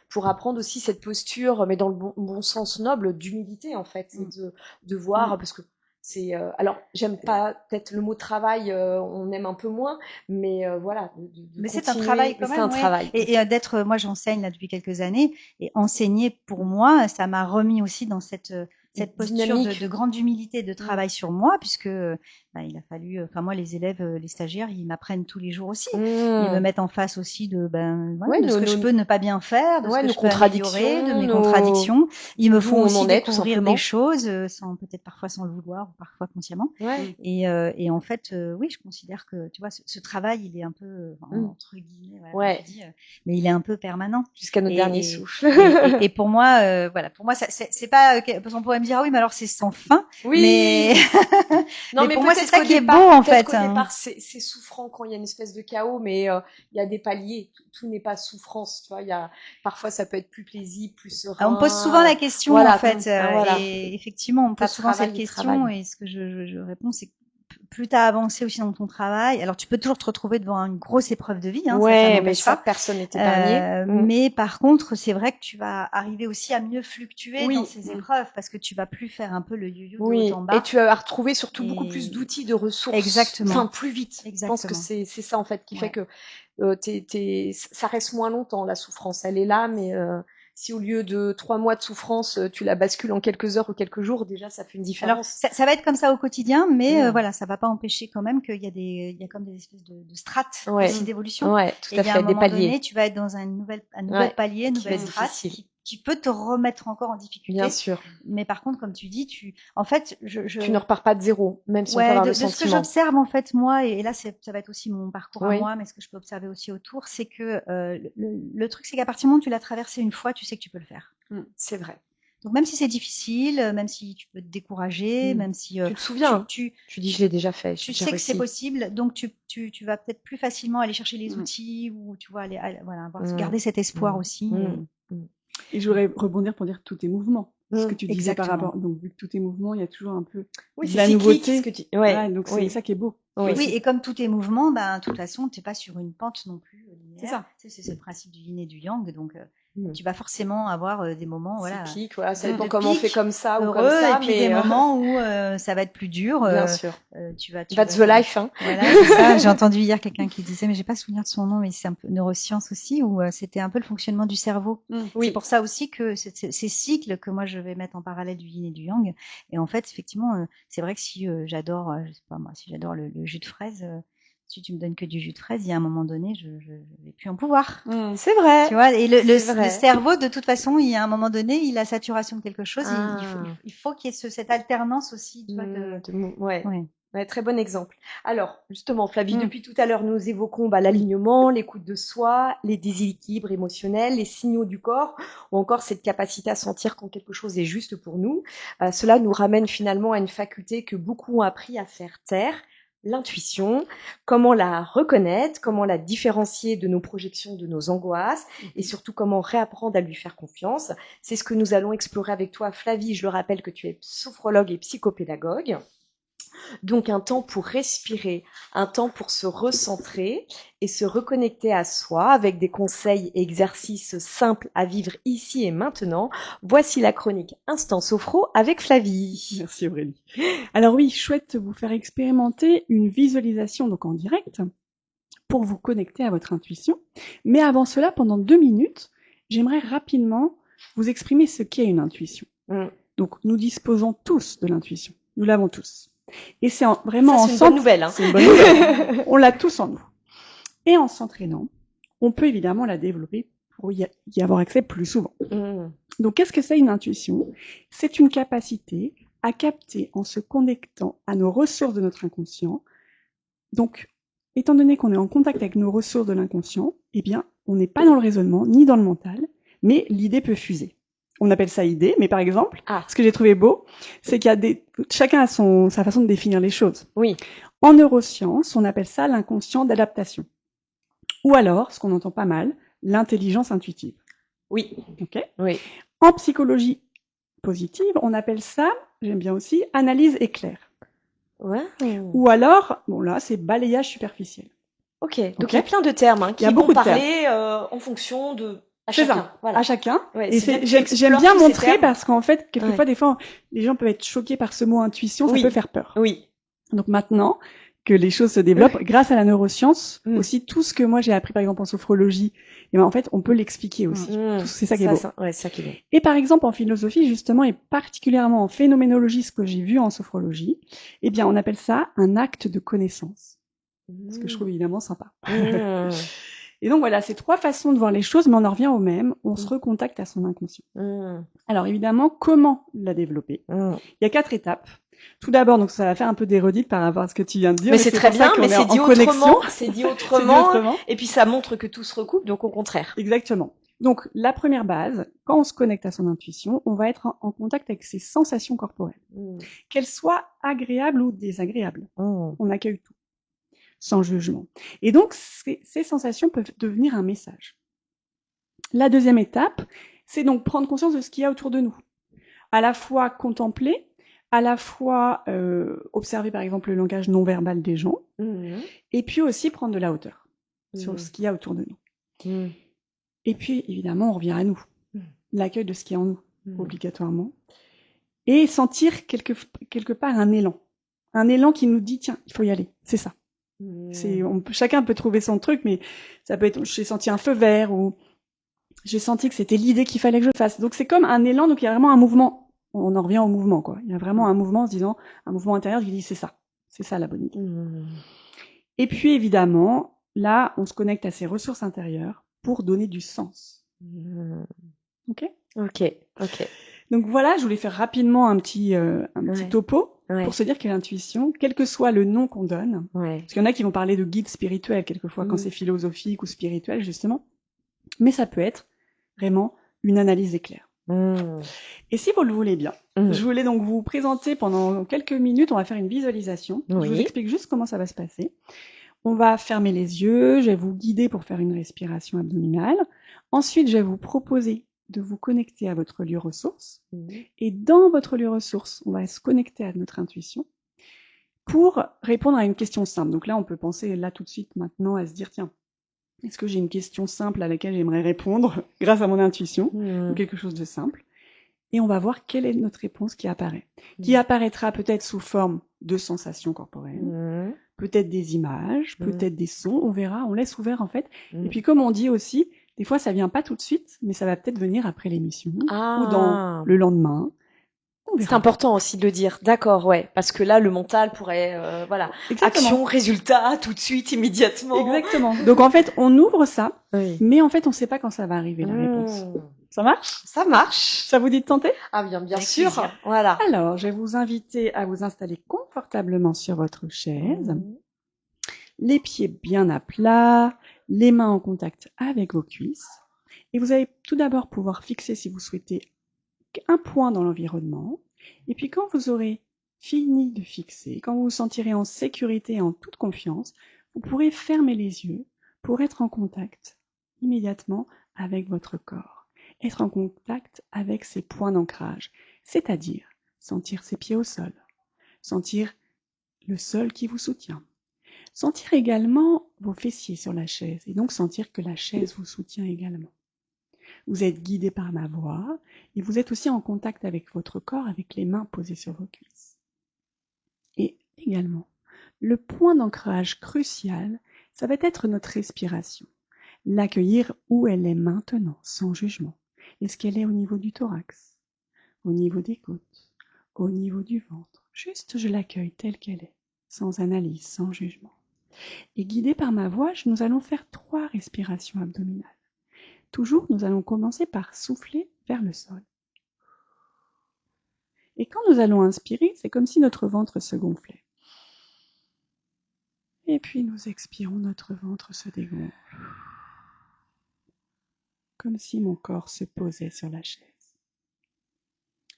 pour apprendre aussi cette posture, mais dans le bon sens noble, d'humilité en fait, et de voir, parce que c'est. Alors, j'aime pas peut-être le mot travail, on aime un peu moins, mais voilà. Mais c'est un travail quand même. C'est un travail. Et d'être, moi, j'enseigne là depuis quelques années, et enseigner pour moi, ça m'a remis aussi dans cette posture de grande humilité, de travail sur moi, puisque il a fallu, moi les élèves, les stagiaires, ils m'apprennent tous les jours aussi. Ils me mettent en face aussi de ce que je peux ne pas bien faire, de ce que je peux améliorer, de mes contradictions. Ils me font aussi découvrir des choses, peut-être parfois sans le vouloir ou parfois consciemment. Et en fait, oui, je considère que, tu vois, ce travail, il est un peu entre guillemets, voilà, mais il est un peu permanent jusqu'à notre dernier souffle. Et pour moi, pour moi, c'est pas parce qu'on pourrait me dire ah oui, mais alors c'est sans fin. Oui. Mais non, mais pour moi, c'est ça qui est beau en fait. Qu'au départ, c'est souffrant quand il y a une espèce de chaos, mais il y a des paliers. Tout n'est pas souffrance, tu vois. Parfois, ça peut être plus plaisible, plus serein. On me pose souvent la question en fait, et effectivement, on me pose souvent cette question, et ce que je réponds, c'est plus tu as avancé aussi dans ton travail, alors tu peux toujours te retrouver devant une grosse épreuve de vie, mais ça, personne n'est épargné. Mais par contre, c'est vrai que tu vas arriver aussi à mieux fluctuer dans ces épreuves, parce que tu vas plus faire un peu le yo-yo de haut en bas. Et tu vas retrouver surtout beaucoup plus d'outils, de ressources. Exactement. Enfin, plus vite. Je pense que c'est ça en fait qui fait que ça reste moins longtemps, la souffrance. Elle est là, mais si au lieu de 3 mois de souffrance, tu la bascules en quelques heures ou quelques jours, déjà ça fait une différence. Alors ça va être comme ça au quotidien, mais voilà, ça va pas empêcher quand même qu'il y a comme des espèces de strates aussi d'évolution. Ouais, tout à fait, des paliers. Donné, tu vas être dans un nouvel palier, une nouvelle strate qui peut te remettre encore en difficulté. Bien sûr. Mais par contre, comme tu dis, en fait, tu ne repars pas de zéro, même si on peut avoir le sentiment. De ce que j'observe en fait moi, et là ça va être aussi mon parcours à moi, mais ce que je peux observer aussi autour, c'est que le truc, c'est qu'à partir du moment où tu l'as traversé une fois, tu sais que tu peux le faire. C'est vrai. Donc même si c'est difficile, même si tu peux te décourager, même si tu te souviens, tu dis je l'ai déjà fait, tu sais que c'est possible, donc tu vas peut-être plus facilement aller chercher les outils, ou tu vois garder cet espoir aussi. Et je voudrais rebondir pour dire tous tes mouvements. Ce que tu disais par rapport. Donc, vu que tous tes mouvements, il y a toujours un peu de la nouveauté. Donc, c'est ça qui est beau. Oui, et comme tous tes mouvements, de toute façon, tu n'es pas sur une pente non plus linéaire. C'est ça. C'est le principe du yin et du yang. Donc, Tu vas forcément avoir des moments, cycliques, voilà, ça dépend comment on fait comme ça heureux, ou comme ça, et puis des moments où ça va être plus dur. Bien sûr. That's the life, hein. Voilà, c'est ça. J'ai entendu hier quelqu'un qui disait, mais j'ai pas souvenir de son nom, mais c'est un peu neurosciences aussi, où c'était un peu le fonctionnement du cerveau. C'est pour ça aussi que ces cycles que moi je vais mettre en parallèle du yin et du yang. Et en fait, effectivement, c'est vrai que si j'adore, je sais pas moi, si j'adore le jus de fraise. Si tu me donnes que du jus de fraise, il y a un moment donné, je vais plus en pouvoir. C'est vrai. Tu vois, et le cerveau, de toute façon, il y a un moment donné, il a saturation de quelque chose. Il faut qu'il y ait cette alternance aussi. Tu vois, Ouais, très bon exemple. Alors, justement, Flavie, depuis tout à l'heure, nous évoquons l'alignement, l'écoute de soi, les déséquilibres émotionnels, les signaux du corps, ou encore cette capacité à sentir quand quelque chose est juste pour nous. Cela nous ramène finalement à une faculté que beaucoup ont appris à faire taire, l'intuition, comment la reconnaître, comment la différencier de nos projections, de nos angoisses, et surtout comment réapprendre à lui faire confiance. C'est ce que nous allons explorer avec toi, Flavie. Je le rappelle que tu es sophrologue et psychopédagogue. Donc un temps pour respirer, un temps pour se recentrer et se reconnecter à soi avec des conseils et exercices simples à vivre ici et maintenant. Voici la chronique Instant Sophro avec Flavie. Merci Aurélie. Alors oui, chouette vous faire expérimenter une visualisation donc en direct pour vous connecter à votre intuition. Mais avant cela, pendant 2 minutes, j'aimerais rapidement vous exprimer ce qu'est une intuition. Donc nous disposons tous de l'intuition. Nous l'avons tous. Et c'est vraiment c'est une bonne nouvelle. C'est une bonne nouvelle. On l'a tous en nous. Et en s'entraînant, on peut évidemment la développer pour y avoir accès plus souvent. Donc, qu'est-ce que c'est une intuition? C'est une capacité à capter en se connectant à nos ressources de notre inconscient. Donc, étant donné qu'on est en contact avec nos ressources de l'inconscient, eh bien, on n'est pas dans le raisonnement ni dans le mental, mais l'idée peut fuser. On appelle ça idée, mais par exemple, ce que j'ai trouvé beau, c'est qu'il y a chacun a sa façon de définir les choses. Oui. En neurosciences, on appelle ça l'inconscient d'adaptation. Ou alors, ce qu'on entend pas mal, l'intelligence intuitive. Oui. Ok. Oui. En psychologie positive, on appelle ça, j'aime bien aussi, analyse éclair. Ouais. Ou alors, bon là, c'est balayage superficiel. Ok. Donc il y a plein de termes qui vont parler en fonction de à chacun. Voilà. À chacun. Ouais, et j'aime bien montrer parce qu'en fait, quelquefois, des fois, les gens peuvent être choqués par ce mot intuition, ça peut faire peur. Oui. Donc maintenant que les choses se développent, grâce à la neuroscience, aussi tout ce que moi j'ai appris par exemple en sophrologie, et ben en fait on peut l'expliquer aussi. C'est ça qui est beau. Ouais, c'est ça qui est beau. Et par exemple en philosophie justement et particulièrement en phénoménologie, ce que j'ai vu en sophrologie, eh bien on appelle ça un acte de connaissance. Ce que je trouve évidemment sympa. Et donc voilà, c'est 3 façons de voir les choses, mais on en revient au même. On se recontacte à son inconscient. Alors évidemment, comment la développer? Il y a 4 étapes. Tout d'abord, donc ça va faire un peu d'érodite par rapport à ce que tu viens de dire. Mais c'est très bien, mais c'est dit autrement. C'est dit autrement. Et puis ça montre que tout se recoupe, donc au contraire. Exactement. Donc la première base, quand on se connecte à son intuition, on va être en contact avec ses sensations corporelles, qu'elles soient agréables ou désagréables. On accueille tout, sans jugement. Et donc ces sensations peuvent devenir un message. La deuxième étape, c'est donc prendre conscience de ce qu'il y a autour de nous. À la fois contempler, à la fois observer par exemple le langage non verbal des gens, et puis aussi prendre de la hauteur sur ce qu'il y a autour de nous. Et puis évidemment on revient à nous, l'accueil de ce qui est en nous, obligatoirement, et sentir quelque part un élan qui nous dit tiens, il faut y aller, c'est ça. Chacun peut trouver son truc, mais ça peut être j'ai senti un feu vert ou j'ai senti que c'était l'idée qu'il fallait que je fasse. Donc c'est comme un élan, donc il y a vraiment un mouvement. On en revient au mouvement, quoi. Il y a vraiment un mouvement en se disant, un mouvement intérieur qui dit c'est ça la bonne idée. Et puis évidemment, là, on se connecte à ses ressources intérieures pour donner du sens. Ok. Donc voilà, je voulais faire rapidement un petit topo pour se dire que l'intuition, quel que soit le nom qu'on donne, parce qu'il y en a qui vont parler de guide spirituel quelquefois quand c'est philosophique ou spirituel justement, mais ça peut être vraiment une analyse éclair. Et si vous le voulez bien, je voulais donc vous présenter pendant quelques minutes, on va faire une visualisation. Je vous explique juste comment ça va se passer. On va fermer les yeux, je vais vous guider pour faire une respiration abdominale. Ensuite, je vais vous proposer de vous connecter à votre lieu ressource. Et dans votre lieu ressource, on va se connecter à notre intuition pour répondre à une question simple. Donc là, on peut penser là tout de suite maintenant à se dire, tiens, Est-ce que j'ai une question simple à laquelle j'aimerais répondre grâce à mon intuition, ou quelque chose de simple? Et on va voir quelle est notre réponse qui apparaît. Qui apparaîtra peut-être sous forme de sensations corporelles, peut-être des images, peut-être des sons, on verra, on laisse ouvert en fait. Et puis comme on dit aussi, des fois ça vient pas tout de suite, mais ça va peut-être venir après l'émission, ou dans le lendemain. C'est important aussi de le dire, d'accord, ouais, parce que là le mental pourrait, voilà, action, résultat, tout de suite, immédiatement. Exactement. Donc en fait on ouvre ça, mais en fait on sait pas quand ça va arriver la réponse. Ça marche? Ça marche. Ça vous dit de tenter? Ah bien sûr. Voilà. Alors, je vais vous inviter à vous installer confortablement sur votre chaise, les pieds bien à plat, les mains en contact avec vos cuisses. Et vous allez tout d'abord pouvoir fixer, si vous souhaitez, un point dans l'environnement. Et puis quand vous aurez fini de fixer, quand vous vous sentirez en sécurité et en toute confiance, vous pourrez fermer les yeux pour être en contact immédiatement avec votre corps. Être en contact avec ses points d'ancrage, c'est-à-dire sentir ses pieds au sol, sentir le sol qui vous soutient, sentir également vos fessiers sur la chaise et donc sentir que la chaise vous soutient également. Vous êtes guidé par ma voix et vous êtes aussi en contact avec votre corps avec les mains posées sur vos cuisses. Et également, le point d'ancrage crucial, ça va être notre respiration. L'accueillir où elle est maintenant, sans jugement. Est-ce qu'elle est au niveau du thorax, au niveau des côtes, au niveau du ventre? Juste, je l'accueille telle qu'elle est, sans analyse, sans jugement. Et guidé par ma voix, nous allons faire 3 respirations abdominales. Toujours, nous allons commencer par souffler vers le sol. Et quand nous allons inspirer, c'est comme si notre ventre se gonflait. Et puis nous expirons, notre ventre se dégonfle. Comme si mon corps se posait sur la chaise.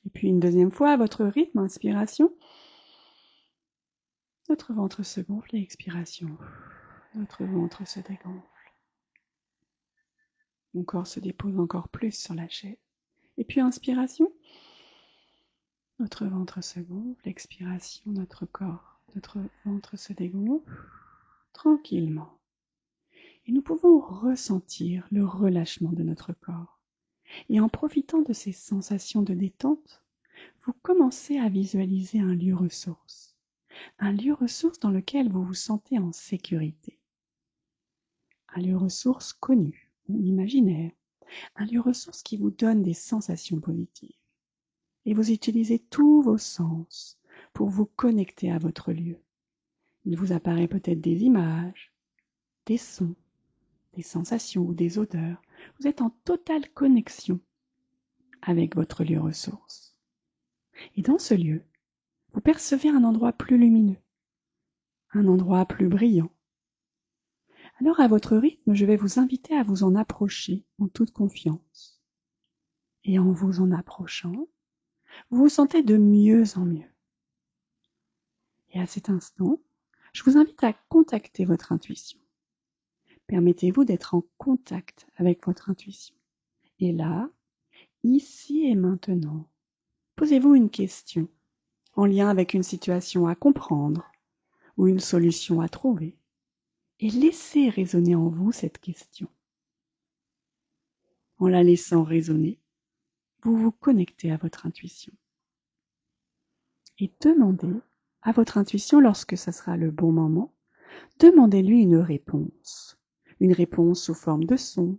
Et puis une deuxième fois, à votre rythme, inspiration. Notre ventre se gonfle et expiration. Notre ventre se dégonfle. Mon corps se dépose encore plus sur la chaise. Et puis inspiration. Notre ventre se gonfle, expiration, notre ventre se dégonfle tranquillement. Et nous pouvons ressentir le relâchement de notre corps. Et en profitant de ces sensations de détente, vous commencez à visualiser un lieu ressource. Un lieu ressource dans lequel vous vous sentez en sécurité. Un lieu ressource connu ou imaginaire. Un lieu ressource qui vous donne des sensations positives. Et vous utilisez tous vos sens pour vous connecter à votre lieu. Il vous apparaît peut-être des images, des sons, des sensations ou des odeurs. Vous êtes en totale connexion avec votre lieu ressource. Et dans ce lieu, vous percevez un endroit plus lumineux, un endroit plus brillant. Alors à votre rythme, je vais vous inviter à vous en approcher en toute confiance. Et en vous en approchant, vous vous sentez de mieux en mieux. Et à cet instant, je vous invite à contacter votre intuition. Permettez-vous d'être en contact avec votre intuition. Et là, ici et maintenant, posez-vous une question en lien avec une situation à comprendre ou une solution à trouver et laissez résonner en vous cette question. En la laissant résonner, vous vous connectez à votre intuition. Et demandez à votre intuition, lorsque ce sera le bon moment, demandez-lui une réponse sous forme de son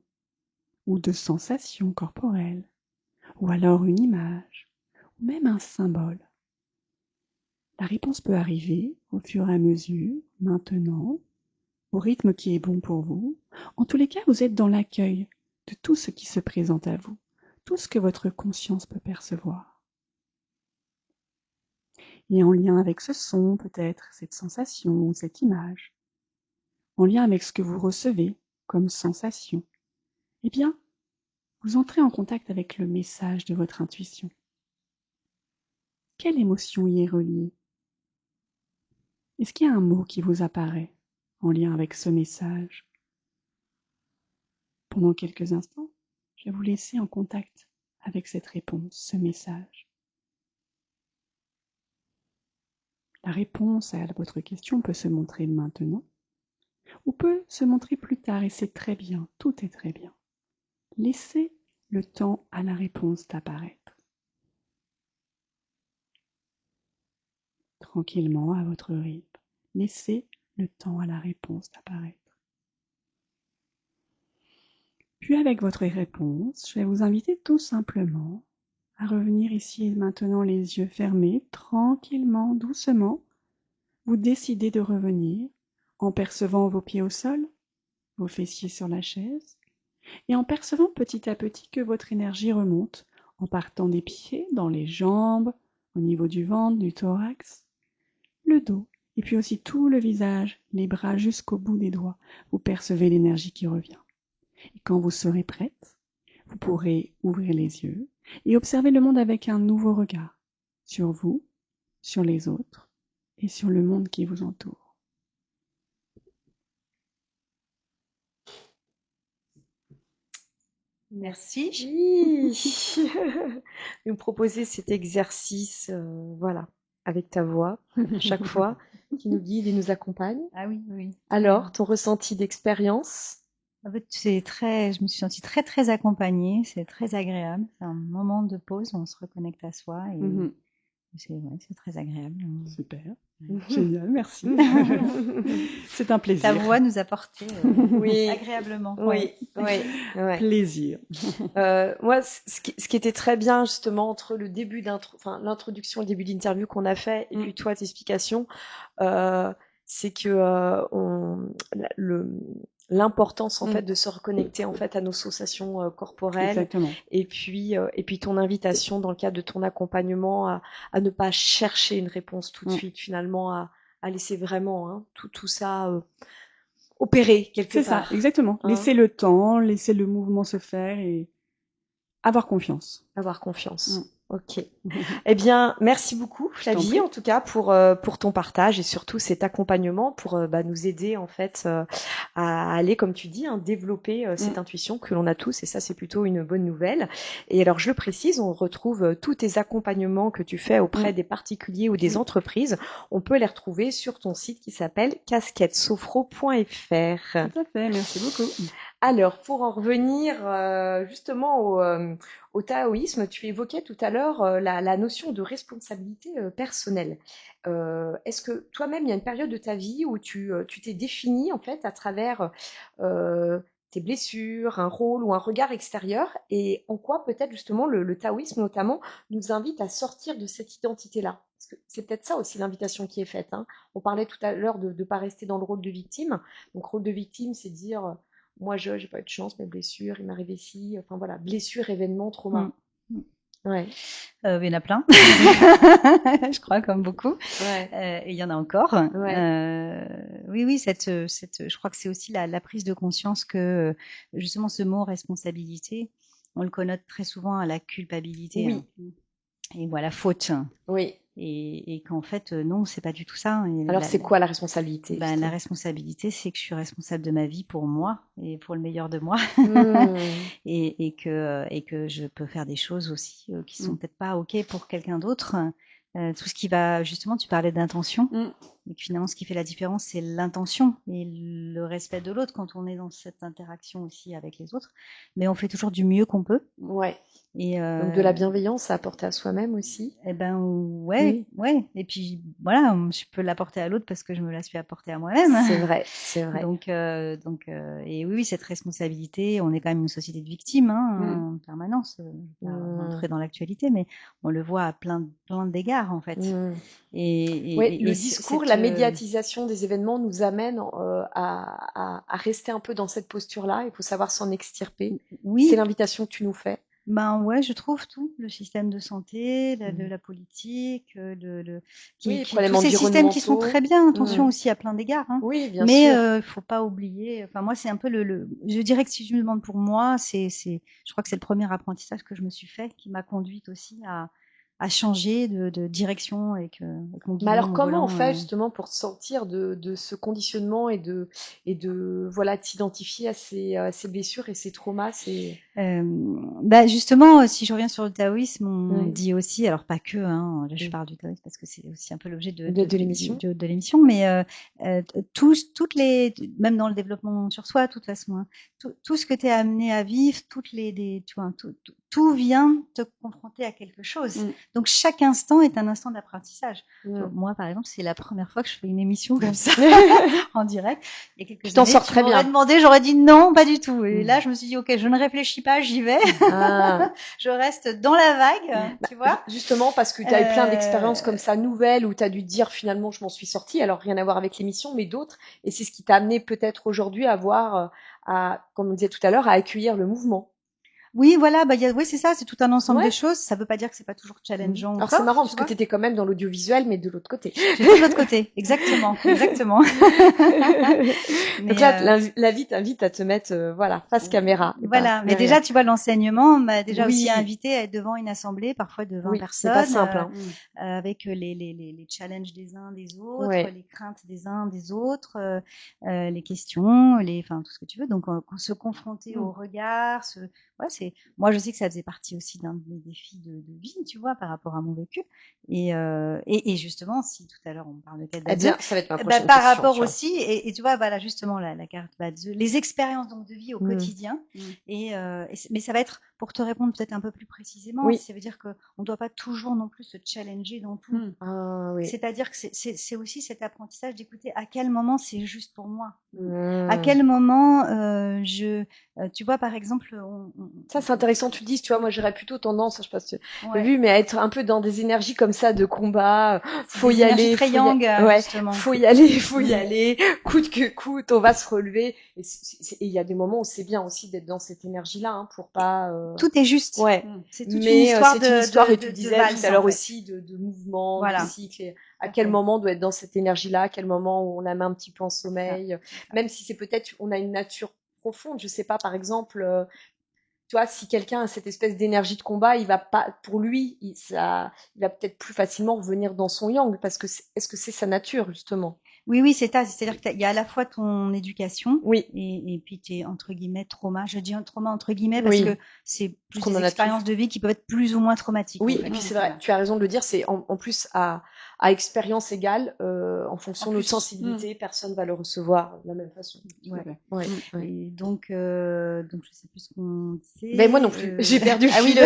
ou de sensation corporelle, ou alors une image, ou même un symbole. La réponse peut arriver au fur et à mesure, maintenant, au rythme qui est bon pour vous. En tous les cas, vous êtes dans l'accueil de tout ce qui se présente à vous, tout ce que votre conscience peut percevoir. Et en lien avec ce son, peut-être, cette sensation ou cette image, en lien avec ce que vous recevez comme sensation, eh bien, vous entrez en contact avec le message de votre intuition. Quelle émotion y est reliée? Est-ce qu'il y a un mot qui vous apparaît en lien avec ce message? Pendant quelques instants, je vais vous laisser en contact avec cette réponse, ce message. La réponse à votre question peut se montrer maintenant, ou peut se montrer plus tard, et c'est très bien, tout est très bien. Laissez le temps à la réponse d'apparaître. Tranquillement, à votre rythme. Laissez le temps à la réponse d'apparaître. Puis avec votre réponse, je vais vous inviter tout simplement à revenir ici et maintenant les yeux fermés, tranquillement, doucement. Vous décidez de revenir en percevant vos pieds au sol, vos fessiers sur la chaise, et en percevant petit à petit que votre énergie remonte en partant des pieds, dans les jambes, au niveau du ventre, du thorax, le dos, et puis aussi tout le visage, les bras jusqu'au bout des doigts. Vous percevez l'énergie qui revient. Et quand vous serez prête, vous pourrez ouvrir les yeux et observer le monde avec un nouveau regard sur vous, sur les autres et sur le monde qui vous entoure. Merci. Oui. Nous proposer cet exercice, voilà, avec ta voix, à chaque fois, qui nous guide et nous accompagne. Ah oui, oui. Alors, ton ressenti d'expérience? En fait, je me suis sentie très, très accompagnée. C'est très agréable. C'est un moment de pause où on se reconnecte à soi et c'est très agréable. Super. Génial, merci. C'est un plaisir. Ta voix nous a porté agréablement. Oui. Plaisir. Moi, ce qui était très bien justement entre le début l'introduction, le début d'interview qu'on a fait, et puis toi, tes explications, c'est que l'importance en fait de se reconnecter en fait à nos sensations corporelles. Exactement. Et puis ton invitation dans le cadre de ton accompagnement à ne pas chercher une réponse tout de suite, finalement à laisser vraiment tout ça opérer quelque part. C'est ça, exactement. Laisser le temps, laisser le mouvement se faire et avoir confiance. Avoir confiance. Ok. Eh bien, merci beaucoup, Flavie, en tout cas, pour ton partage et surtout cet accompagnement pour nous aider, en fait, à aller, comme tu dis, développer cette intuition que l'on a tous. Et ça, c'est plutôt une bonne nouvelle. Et alors, je le précise, on retrouve tous tes accompagnements que tu fais auprès des particuliers ou des entreprises. On peut les retrouver sur ton site qui s'appelle casquettesofro.fr. Tout à fait, merci beaucoup. Alors, pour en revenir justement au taoïsme, tu évoquais tout à l'heure la notion de responsabilité personnelle. Est-ce que toi-même, il y a une période de ta vie où tu t'es défini en fait à travers tes blessures, un rôle ou un regard extérieur, et en quoi peut-être justement le taoïsme notamment nous invite à sortir de cette identité-là? Parce que c'est peut-être ça aussi l'invitation qui est faite. On parlait tout à l'heure de ne pas rester dans le rôle de victime. Donc, rôle de victime, c'est dire... Moi, j'ai pas eu de chance, mes blessures, il m'est arrivé ci. Enfin voilà, blessures, événements, traumas. Ouais. Il y en a plein, je crois, comme beaucoup. Et il y en a encore. Oui, je crois que c'est aussi la prise de conscience que justement ce mot responsabilité, on le connote très souvent à la culpabilité. Oui. Et voilà, faute. Oui. Et qu'en fait, non, c'est pas du tout ça. Et alors, c'est quoi la responsabilité? La responsabilité, c'est que je suis responsable de ma vie pour moi et pour le meilleur de moi. et que je peux faire des choses aussi qui sont peut-être pas OK pour quelqu'un d'autre. Tout ce qui va, justement, tu parlais d'intention. Et que finalement, ce qui fait la différence, c'est l'intention et le respect de l'autre quand on est dans cette interaction aussi avec les autres. Mais on fait toujours du mieux qu'on peut. Ouais. Et donc de la bienveillance à apporter à soi-même aussi. Eh ben ouais. Et puis voilà, je peux l'apporter à l'autre parce que je me la suis apportée à moi-même. C'est vrai. Donc et oui, cette responsabilité, on est quand même une société de victimes en permanence. Je vais pas rentrer dans l'actualité, mais on le voit à plein d'égards en fait. Et le discours, la médiatisation des événements nous amène à rester un peu dans cette posture-là. Il faut savoir s'en extirper. Oui. C'est l'invitation que tu nous fais. Ben ouais, je trouve tout, le système de santé, de la politique, tous ces systèmes qui sont très bien, attention aussi à plein d'égards. Oui, bien sûr. Mais faut pas oublier. Enfin moi, c'est un peu je dirais que si je me demande pour moi, je crois que c'est le premier apprentissage que je me suis fait, qui m'a conduite aussi à à changer de direction avec mon Mais guidon, alors, mon comment on volant. fait justement pour sortir de ce conditionnement et de voilà, t'identifier à ces blessures et ces traumas, Bah justement, si je reviens sur le taoïsme, on Oui. dit aussi, alors pas que, hein, là je Oui. parle du taoïsme parce que c'est aussi un peu l'objet De l'émission. de l'émission, mais toutes les, même dans le développement sur soi, de toute façon, hein, tout ce que tu es amené à vivre, tu vois, tout vient te confronter à quelque chose. Donc chaque instant est un instant d'apprentissage. Tu vois, moi, par exemple, c'est la première fois que je fais une émission comme ça en direct. Il y a quelques Tu t'en années, sors tu très m'aurais bien. demandé, j'aurais dit non, pas du tout. Et là, je me suis dit, ok, je ne réfléchis pas, j'y vais. Ah. Je reste dans la vague, tu vois. Justement, parce que tu as eu plein d'expériences comme ça nouvelles où tu as dû te dire finalement je m'en suis sortie, alors rien à voir avec l'émission, mais d'autres. Et c'est ce qui t'a amené peut-être aujourd'hui à voir, comme on disait tout à l'heure, à accueillir le mouvement. Oui, voilà, bah, oui, c'est ça, c'est tout un ensemble de Ouais. choses. Ça veut pas dire que c'est pas toujours challengeant Alors encore. c'est marrant tu parce vois. que tu étais quand même dans l'audiovisuel, mais de l'autre côté. J'étais de l'autre côté, exactement, exactement. Donc là, la vie t'invite à te mettre, voilà, face caméra. Voilà, mais derrière. déjà, tu vois, l'enseignement m'a déjà aussi Oui. invité à être devant une assemblée, parfois de 20 Oui, c'est personnes, pas simple. Hein. avec les challenges des uns des autres, Ouais. les craintes des uns des autres, les questions, enfin tout ce que tu veux. Donc, se confronter au regard, ouais, moi, je sais que ça faisait partie aussi d'un de mes défis de vie, tu vois, par rapport à mon vécu. Et justement, si tout à l'heure on parle de carte Eh bien, ça va être ma prochaine par question, rapport tu vois. aussi, et tu vois, voilà, justement, la carte les expériences donc de vie au quotidien. Mais ça va être, pour te répondre peut-être un peu plus précisément, Oui. ça veut dire qu'on ne doit pas toujours non plus se challenger dans tout. Ah, oui. C'est-à-dire que c'est aussi cet apprentissage d'écouter à quel moment c'est juste pour moi. À quel moment tu vois, par exemple... Ça, c'est intéressant, tu dis, tu vois, moi j'aurais plutôt tendance, je sais pas si tu Ouais. as vu, mais à être un peu dans des énergies comme ça de combat, faut des y aller, très yang, justement. faut y aller, coûte que coûte, on va se relever. Et il y a des moments où c'est bien aussi d'être dans cette énergie-là, hein, pour pas... Tout est juste. Ouais. C'est toute une histoire c'est une histoire, et tu le de disais valse, tout à l'heure en fait. aussi, de mouvement, Voilà. de cycle, et à quel moment on doit être dans cette énergie-là, à quel moment où on la met un petit peu en sommeil, même si c'est peut-être, on a une nature profonde, je sais pas, par exemple, tu vois, si quelqu'un a cette espèce d'énergie de combat, il va pas, pour lui, il va peut-être plus facilement revenir dans son yang, parce que est-ce que c'est sa nature, justement? Oui, c'est ça. C'est-à-dire qu'il y a à la fois ton éducation, Oui. et puis tes, entre guillemets, traumas. Je dis un trauma entre guillemets parce que c'est plus des expériences de vie qui peuvent être plus ou moins traumatiques. Oui, en fait. et puis c'est vrai, tu as raison de le dire, c'est en plus à expérience égale, en fonction de notre sensibilité, personne va le recevoir de la même façon. Ouais. Et donc je sais plus ce qu'on disait. Ben moi non plus, j'ai perdu le fil.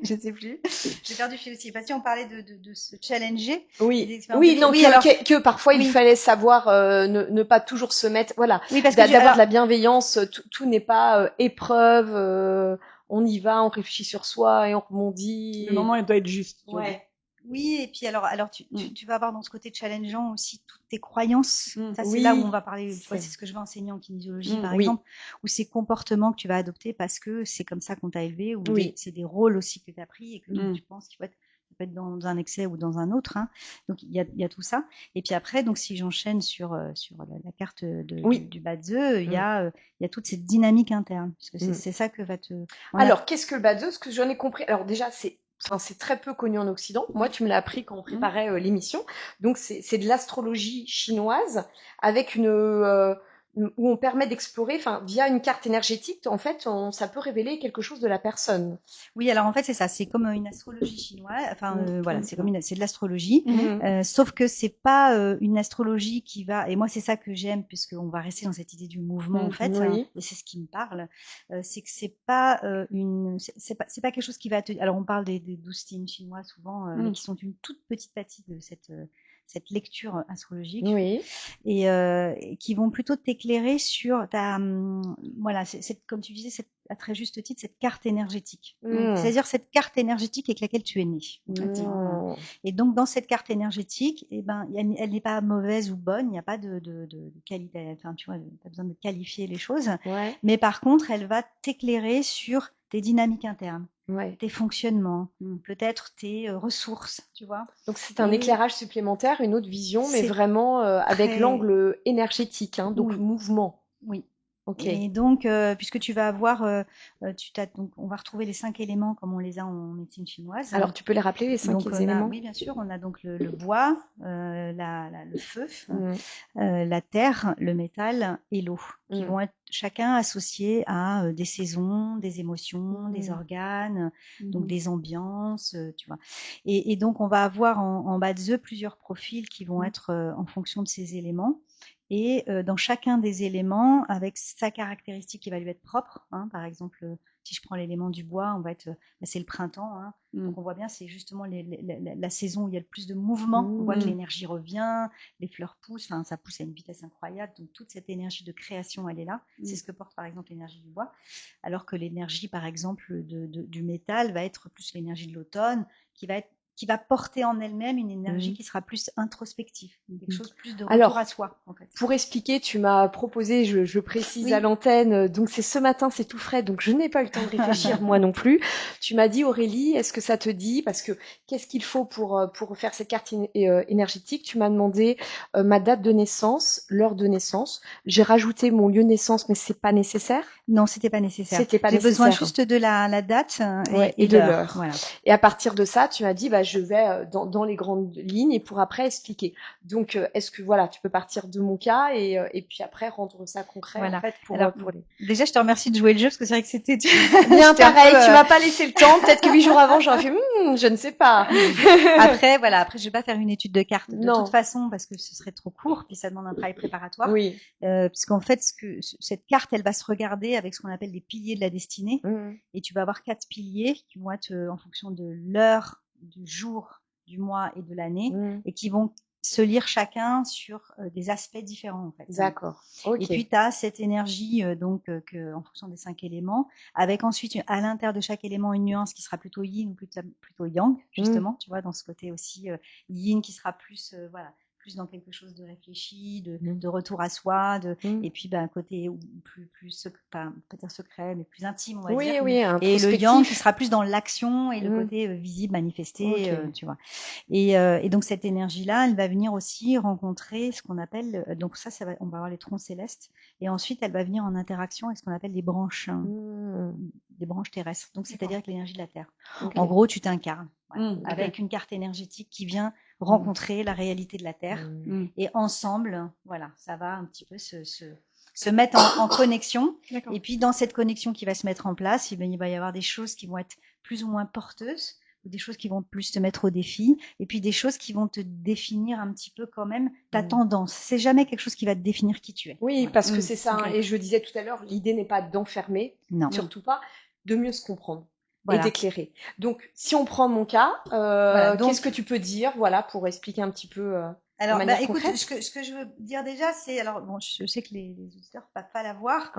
Je sais plus. J'ai perdu le fil aussi. Parce que on parlait de se challenger. Oui, non, que parfois il fallait savoir ne pas toujours se mettre, voilà, d'avoir de la bienveillance. Tout n'est pas épreuve. On y va, on réfléchit sur soi et on rebondit. Le moment, il doit être juste. Ouais. Oui, et puis alors tu vas avoir dans ce côté challengeant aussi toutes tes croyances. Ça, c'est là où on va parler, c'est ce que je vais enseigner en kinésiologie, par exemple, ou ces comportements que tu vas adopter parce que c'est comme ça qu'on t'a élevé, ou c'est des rôles aussi que tu as pris et que tu penses qu'il faut être dans un excès ou dans un autre. Hein. Donc, il y a tout ça. Et puis après, donc si j'enchaîne sur la carte du Badze, il y a toute cette dynamique interne. Parce que c'est ça que va te... Alors, qu'est-ce que le Badze? Ce que j'en ai compris, alors déjà, c'est très peu connu en Occident. Moi, tu me l'as appris quand on préparait l'émission. Donc, c'est de l'astrologie chinoise avec où on permet d'explorer, via une carte énergétique, en fait, ça peut révéler quelque chose de la personne. Oui, alors en fait, c'est ça. C'est comme une astrologie chinoise. Voilà, c'est de l'astrologie. Sauf que c'est pas une astrologie qui va. Et moi, c'est ça que j'aime, puisqu'on va rester dans cette idée du mouvement, en fait. Et c'est ce qui me parle. C'est que c'est pas c'est pas quelque chose qui va te. Alors, on parle des 12 signes chinois souvent, mais qui sont une toute petite partie de cette lecture astrologique, et qui vont plutôt t'éclairer sur ta, voilà, comme tu disais, à très juste titre, cette carte énergétique. C'est-à-dire cette carte énergétique avec laquelle tu es né. En fait. Et donc, dans cette carte énergétique, elle n'est pas mauvaise ou bonne, il n'y a pas de qualité, enfin, tu vois, pas besoin de qualifier les choses. Mais par contre, elle va t'éclairer sur tes dynamiques internes. Tes fonctionnements, peut-être tes ressources, tu vois. Donc c'est un éclairage supplémentaire, une autre vision, mais vraiment avec l'angle énergétique, hein, donc mouvement. Oui. Ok. Et donc, puisque tu vas avoir, donc, on va retrouver les 5 éléments comme on les a en médecine chinoise. Alors, tu peux les rappeler, les 5 Donc, éléments? oui, bien sûr, on a donc le bois, le feu, la terre, le métal et l'eau, qui vont être chacun associés à des saisons, des émotions, des organes, donc des ambiances, tu vois. Et donc, on va avoir en bas de eux plusieurs profils qui vont être en fonction de ces éléments. Et dans chacun des éléments, avec sa caractéristique qui va lui être propre, hein, par exemple, si je prends l'élément du bois, on va être, c'est le printemps, hein, donc on voit bien, c'est justement la saison où il y a le plus de mouvement, on voit que l'énergie revient, les fleurs poussent, enfin, ça pousse à une vitesse incroyable, donc toute cette énergie de création, elle est là, c'est ce que porte par exemple l'énergie du bois, alors que l'énergie par exemple du métal va être plus l'énergie de l'automne, qui va porter en elle-même une énergie qui sera plus introspective, quelque chose plus de retour à soi, en fait. Pour expliquer, tu m'as proposé, je précise à l'antenne, donc c'est ce matin, c'est tout frais, donc je n'ai pas eu le temps de réfléchir, moi non plus. Tu m'as dit, Aurélie, est-ce que ça te dit, parce que qu'est-ce qu'il faut pour faire cette carte énergétique? Tu m'as demandé ma date de naissance, l'heure de naissance. J'ai rajouté mon lieu de naissance, mais c'est pas nécessaire. Non, c'était pas nécessaire. C'était pas J'ai nécessaire. besoin juste de la date et de l'heure. Voilà. Et à partir de ça, tu m'as dit, bah, je vais dans les grandes lignes et pour après expliquer. Donc, est-ce que voilà, tu peux partir de mon cas et puis après rendre ça concret en fait pour les. Déjà, je te remercie de jouer le jeu parce que c'est vrai que c'était bien pareil. Tu m'as pas laissé le temps. Peut-être que 8 jours avant, j'aurais fait, je ne sais pas. Après, voilà. Après, je vais pas faire une étude de carte de Non. toute façon parce que ce serait trop court puis ça demande un travail préparatoire. Oui. Puisqu'en fait, cette carte, elle va se regarder avec ce qu'on appelle les piliers de la destinée. Et tu vas avoir 4 piliers qui vont être en fonction de l'heure, du jour, du mois et de l'année et qui vont se lire chacun sur des aspects différents en fait. D'accord. Okay. Et puis tu as cette énergie donc en fonction des 5 éléments, avec ensuite à l'intérieur de chaque élément une nuance qui sera plutôt yin ou plutôt yang justement, tu vois, dans ce côté aussi yin qui sera plus voilà, plus dans quelque chose de réfléchi, de retour à soi, et puis un côté plus pas peut-être secret, mais plus intime, on va dire. Oui, et le yang qui sera plus dans l'action et le côté visible, manifesté, tu vois. Et donc cette énergie-là, elle va venir aussi rencontrer ce qu'on appelle, donc ça va, on va avoir les troncs célestes, et ensuite elle va venir en interaction avec ce qu'on appelle les branches, des branches terrestres. Donc c'est-à-dire avec l'énergie de la Terre. En gros, tu t'incarnes avec une carte énergétique qui vient rencontrer la réalité de la Terre et ensemble, voilà, ça va un petit peu se mettre en connexion. Et puis dans cette connexion qui va se mettre en place, il va y avoir des choses qui vont être plus ou moins porteuses, ou des choses qui vont plus te mettre au défi, et puis des choses qui vont te définir un petit peu quand même ta tendance. C'est jamais quelque chose qui va te définir qui tu es. Oui, voilà. Parce que c'est ça. Hein, et je disais tout à l'heure, l'idée n'est pas d'enfermer, surtout pas, de mieux se comprendre. Voilà. Et d'éclairer. Donc, si on prend mon cas, qu'est-ce que tu peux dire, voilà, pour expliquer un petit peu alors, écoute, ce que je veux dire déjà, c'est, alors bon, je sais que les auditeurs peuvent pas la voir,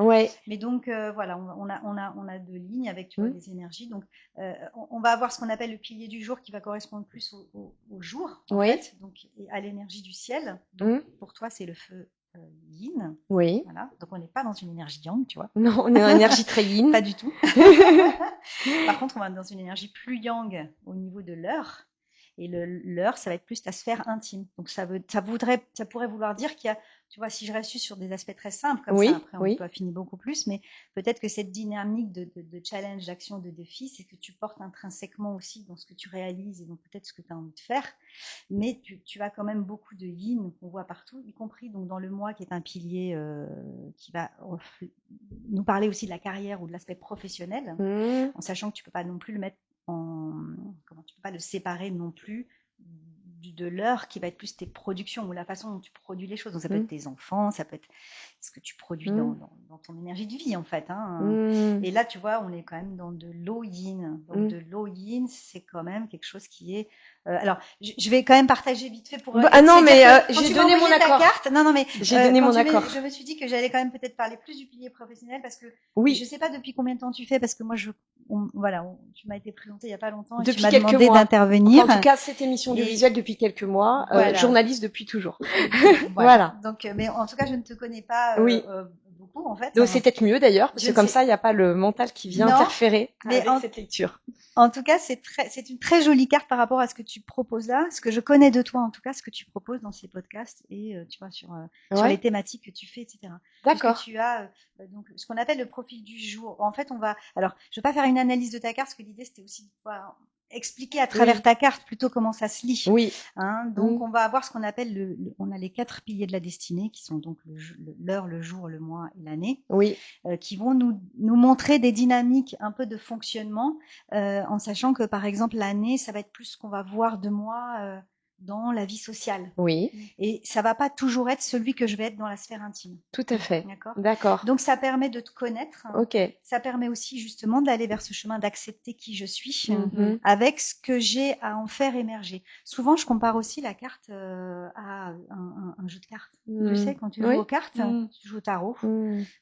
mais donc voilà, on a 2 lignes avec tu vois des énergies. Donc, on va avoir ce qu'on appelle le pilier du jour qui va correspondre plus au jour, en fait, donc et à l'énergie du ciel. Donc, pour toi, c'est le feu. Yin. Oui. Voilà. Donc on n'est pas dans une énergie yang, tu vois. Non, on est dans une énergie très yin. Pas du tout. Par contre, on va être dans une énergie plus yang au niveau de l'heure. Et l'heure, ça va être plus ta sphère intime. Donc ça pourrait vouloir dire qu'il y a, tu vois, si je reste sur des aspects très simples comme ça, après on peut affiner beaucoup plus, mais peut-être que cette dynamique de challenge, d'action, de défi, c'est que tu portes intrinsèquement aussi dans ce que tu réalises et donc peut-être ce que tu as envie de faire, mais tu as quand même beaucoup de yin qu'on voit partout, y compris donc dans le moi qui est un pilier qui va nous parler aussi de la carrière ou de l'aspect professionnel, en sachant que tu peux pas non plus le mettre tu peux pas le séparer non plus de l'heure qui va être plus tes productions ou la façon dont tu produis les choses. Donc ça peut être tes enfants, ça peut être ce que tu produis dans ton énergie de vie en fait. Hein. Et là tu vois, on est quand même dans de l'eau yin. Donc de l'eau yin, c'est quand même quelque chose qui est. Alors je vais quand même partager vite fait pour. Ah non mais j'ai donné mon accord. Non mais j'ai donné mon accord. Je me suis dit que j'allais quand même peut-être parler plus du pilier professionnel parce que je sais pas depuis combien de temps tu fais parce que moi tu m'as été présentée il y a pas longtemps et depuis tu m'as demandé mois. d'intervenir. En tout cas cette émission audiovisuelle depuis quelques mois, journaliste depuis toujours. Voilà. Donc mais en tout cas je ne te connais pas beaucoup en fait. Donc c'est peut-être mieux d'ailleurs, parce que comme ça, il n'y a pas le mental qui vient interférer avec cette lecture. En tout cas, c'est une très jolie carte par rapport à ce que tu proposes là, ce que je connais de toi en tout cas, ce que tu proposes dans ces podcasts et tu vois sur les thématiques que tu fais, etc. D'accord. Puisque tu as donc ce qu'on appelle le profil du jour. En fait, alors je vais pas faire une analyse de ta carte, parce que l'idée c'était aussi de pouvoir expliquer à travers ta carte plutôt comment ça se lit. Oui. Donc on va avoir ce qu'on appelle on a les 4 piliers de la destinée qui sont donc l'heure, le jour, le mois et l'année. Oui. Qui vont nous montrer des dynamiques un peu de fonctionnement, en sachant que par exemple l'année, ça va être plus ce qu'on va voir de moi dans la vie sociale. Oui. Et ça va pas toujours être celui que je vais être dans la sphère intime. Tout à fait. D'accord. Donc ça permet de te connaître. Ok. Ça permet aussi justement d'aller vers ce chemin d'accepter qui je suis, avec ce que j'ai à en faire émerger. Souvent, je compare aussi la carte à un jeu de cartes. Tu sais, quand tu joues aux cartes, tu joues au tarot,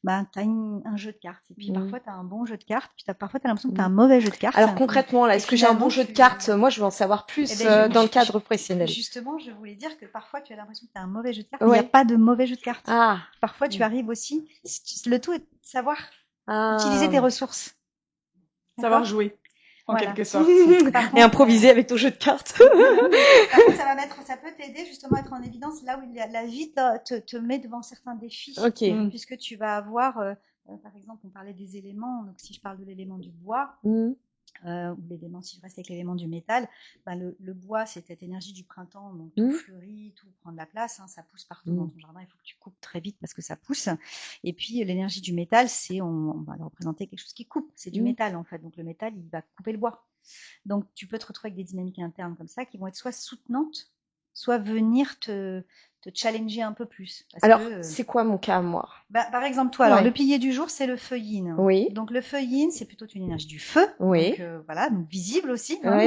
ben t'as un jeu de cartes. Et puis parfois t'as un bon jeu de cartes, puis parfois t'as l'impression que t'as un mauvais jeu de cartes. Alors concrètement, là, est-ce que j'ai un bon jeu de cartes? Moi, je veux en savoir plus dans le cadre professionnel. Justement, je voulais dire que parfois tu as l'impression que tu as un mauvais jeu de cartes, mais il n'y a pas de mauvais jeu de cartes. Parfois tu arrives aussi, le tout est de savoir utiliser tes ressources. Savoir jouer, en quelque sorte. Et improviser avec ton jeu de cartes. Ça peut t'aider justement à être en évidence là où la vie te met devant certains défis. Puisque tu vas avoir, par exemple, on parlait des éléments, donc si je parle de l'élément du bois, ou l'élément, si je reste avec l'élément du métal, le bois, c'est cette énergie du printemps, donc tout fleurit, tout prend de la place, ça pousse partout dans ton jardin, il faut que tu coupes très vite parce que ça pousse. Et puis l'énergie du métal, on va le représenter quelque chose qui coupe, c'est du métal en fait, donc le métal, il va couper le bois. Donc tu peux te retrouver avec des dynamiques internes comme ça qui vont être soit soutenantes, soit venir te challenger un peu plus. Alors, c'est quoi mon cas, moi? Par exemple, toi, alors le pilier du jour, c'est le feu yin. Oui. Donc le feu yin, c'est plutôt une énergie du feu. Oui. Donc voilà, donc visible aussi. Oui.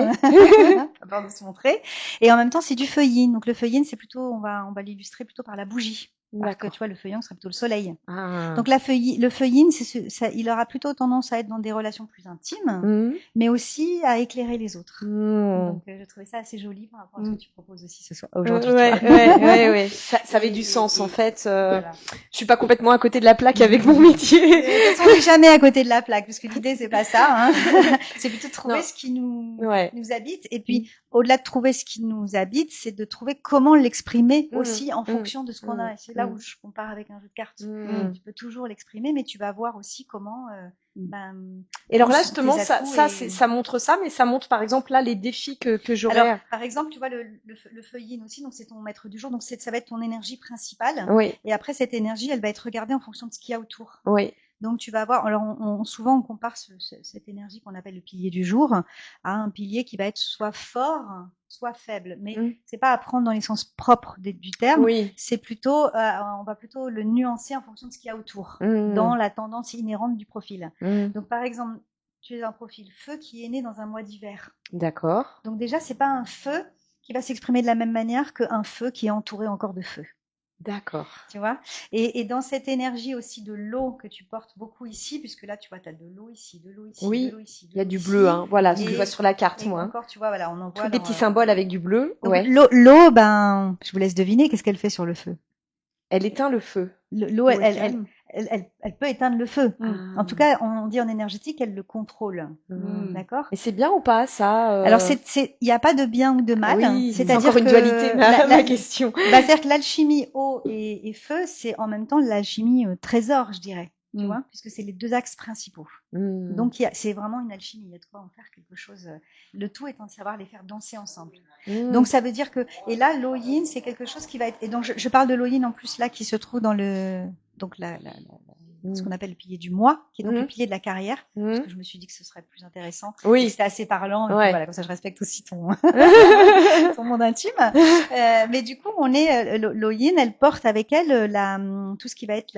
Pas peur de se montrer. Et en même temps, c'est du feu yin. Donc le feu yin, c'est plutôt, on va l'illustrer plutôt par la bougie. Parce que tu vois, le feu yang serait plutôt le soleil. Donc le feu yin, il aura plutôt tendance à être dans des relations plus intimes, mais aussi à éclairer les autres. Donc je trouvais ça assez joli par rapport à ce que tu proposes aussi ce soir, aujourd'hui. Ouais. Ça avait du sens en fait. Voilà. Je suis pas complètement à côté de la plaque avec mon métier. De toute façon, on n'est jamais à côté de la plaque, parce que l'idée c'est pas ça. C'est plutôt de trouver ce qui nous habite. Et puis au-delà de trouver ce qui nous habite, c'est de trouver comment l'exprimer aussi en fonction de ce qu'on a. C'est là où je compare avec un jeu de cartes. Tu peux toujours l'exprimer, mais tu vas voir aussi comment. Et alors là, justement, ça montre ça, mais ça montre par exemple là les défis que j'aurais. Alors, par exemple, tu vois le feu yin aussi, donc c'est ton maître du jour, donc ça va être ton énergie principale. Oui. Et après, cette énergie, elle va être regardée en fonction de ce qu'il y a autour. Oui. Donc tu vas avoir, alors souvent on compare cette énergie qu'on appelle le pilier du jour à un pilier qui va être soit fort, soit faible. Mais c'est pas à prendre dans les sens propres du terme. Oui. C'est plutôt, on va plutôt le nuancer en fonction de ce qu'il y a autour, dans la tendance inhérente du profil. Donc par exemple, tu es un profil feu qui est né dans un mois d'hiver. D'accord. Donc déjà, c'est pas un feu qui va s'exprimer de la même manière qu'un feu qui est entouré encore de feu. D'accord. Tu vois, et dans cette énergie aussi de l'eau que tu portes beaucoup ici, puisque là, tu vois, tu as de l'eau ici, de l'eau ici, de l'eau ici. Il y a du bleu, voilà, ce que je vois sur la carte, moi. Encore, tu vois, voilà, on en voit. Tous des petits symboles avec du bleu. Donc, l'eau, je vous laisse deviner, qu'est-ce qu'elle fait sur le feu? Elle éteint le feu. L'eau, elle peut éteindre le feu. En tout cas, on dit en énergétique, elle le contrôle. D'accord? Mais c'est bien ou pas, ça? Alors, il n'y a pas de bien ou de mal. Oui, c'est encore une dualité, la question. C'est-à-dire que l'alchimie eau et feu, c'est en même temps l'alchimie trésor, je dirais. Tu vois, puisque c'est les deux axes principaux. Donc c'est vraiment une alchimie, il y a de quoi en faire quelque chose. Le tout étant de savoir les faire danser ensemble. Donc ça veut dire que, et là l'eau yin, c'est quelque chose qui va être, et donc je parle de l'eau yin en plus là qui se trouve dans ce qu'on appelle le pilier du moi, qui est donc le pilier de la carrière, parce que je me suis dit que ce serait plus intéressant, et c'était assez parlant, et puis voilà, comme ça je respecte aussi ton monde intime. Mais du coup, l'eau yin, elle porte avec elle tout ce qui va être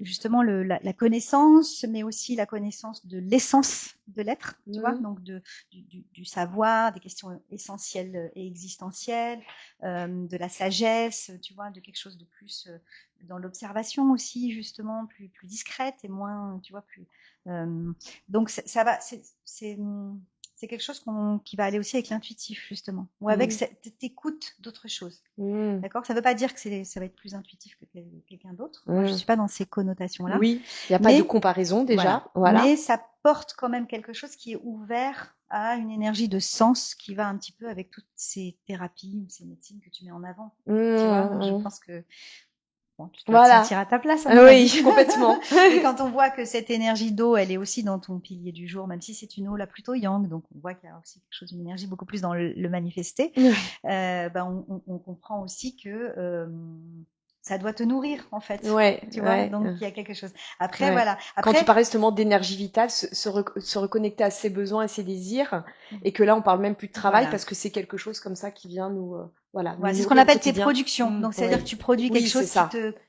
justement la connaissance, mais aussi la connaissance de l'essence de l'être, tu vois, donc du savoir, des questions essentielles et existentielles, de la sagesse, tu vois, de quelque chose de plus dans l'observation aussi, justement, plus discrète et moins, tu vois, plus. Donc ça va, c'est quelque chose qui va aller aussi avec l'intuitif, justement, ou avec cette écoute d'autre chose. D'accord? Ça veut pas dire que ça va être plus intuitif que quelqu'un d'autre. Moi, je suis pas dans ces connotations-là. Oui, il n'y a pas de comparaison déjà. Voilà. Mais ça porte quand même quelque chose qui est ouvert à une énergie de sens qui va un petit peu avec toutes ces thérapies ou ces médecines que tu mets en avant. Tu vois? Donc, je pense que tu dois te sentir à ta place. Oui, complètement. Et quand on voit que cette énergie d'eau, elle est aussi dans ton pilier du jour, même si c'est une eau là plutôt yang, donc on voit qu'il y a aussi quelque chose, une énergie beaucoup plus dans le manifesté, on comprend aussi que ça doit te nourrir en fait. Tu vois, donc il y a quelque chose. Après voilà. Après, quand tu parlais justement d'énergie vitale, se reconnecter à ses besoins et ses désirs, et que là on parle même plus de travail parce que c'est quelque chose comme ça qui vient nous c'est ce qu'on appelle tes productions. Donc c'est-à-dire que tu produis quelque chose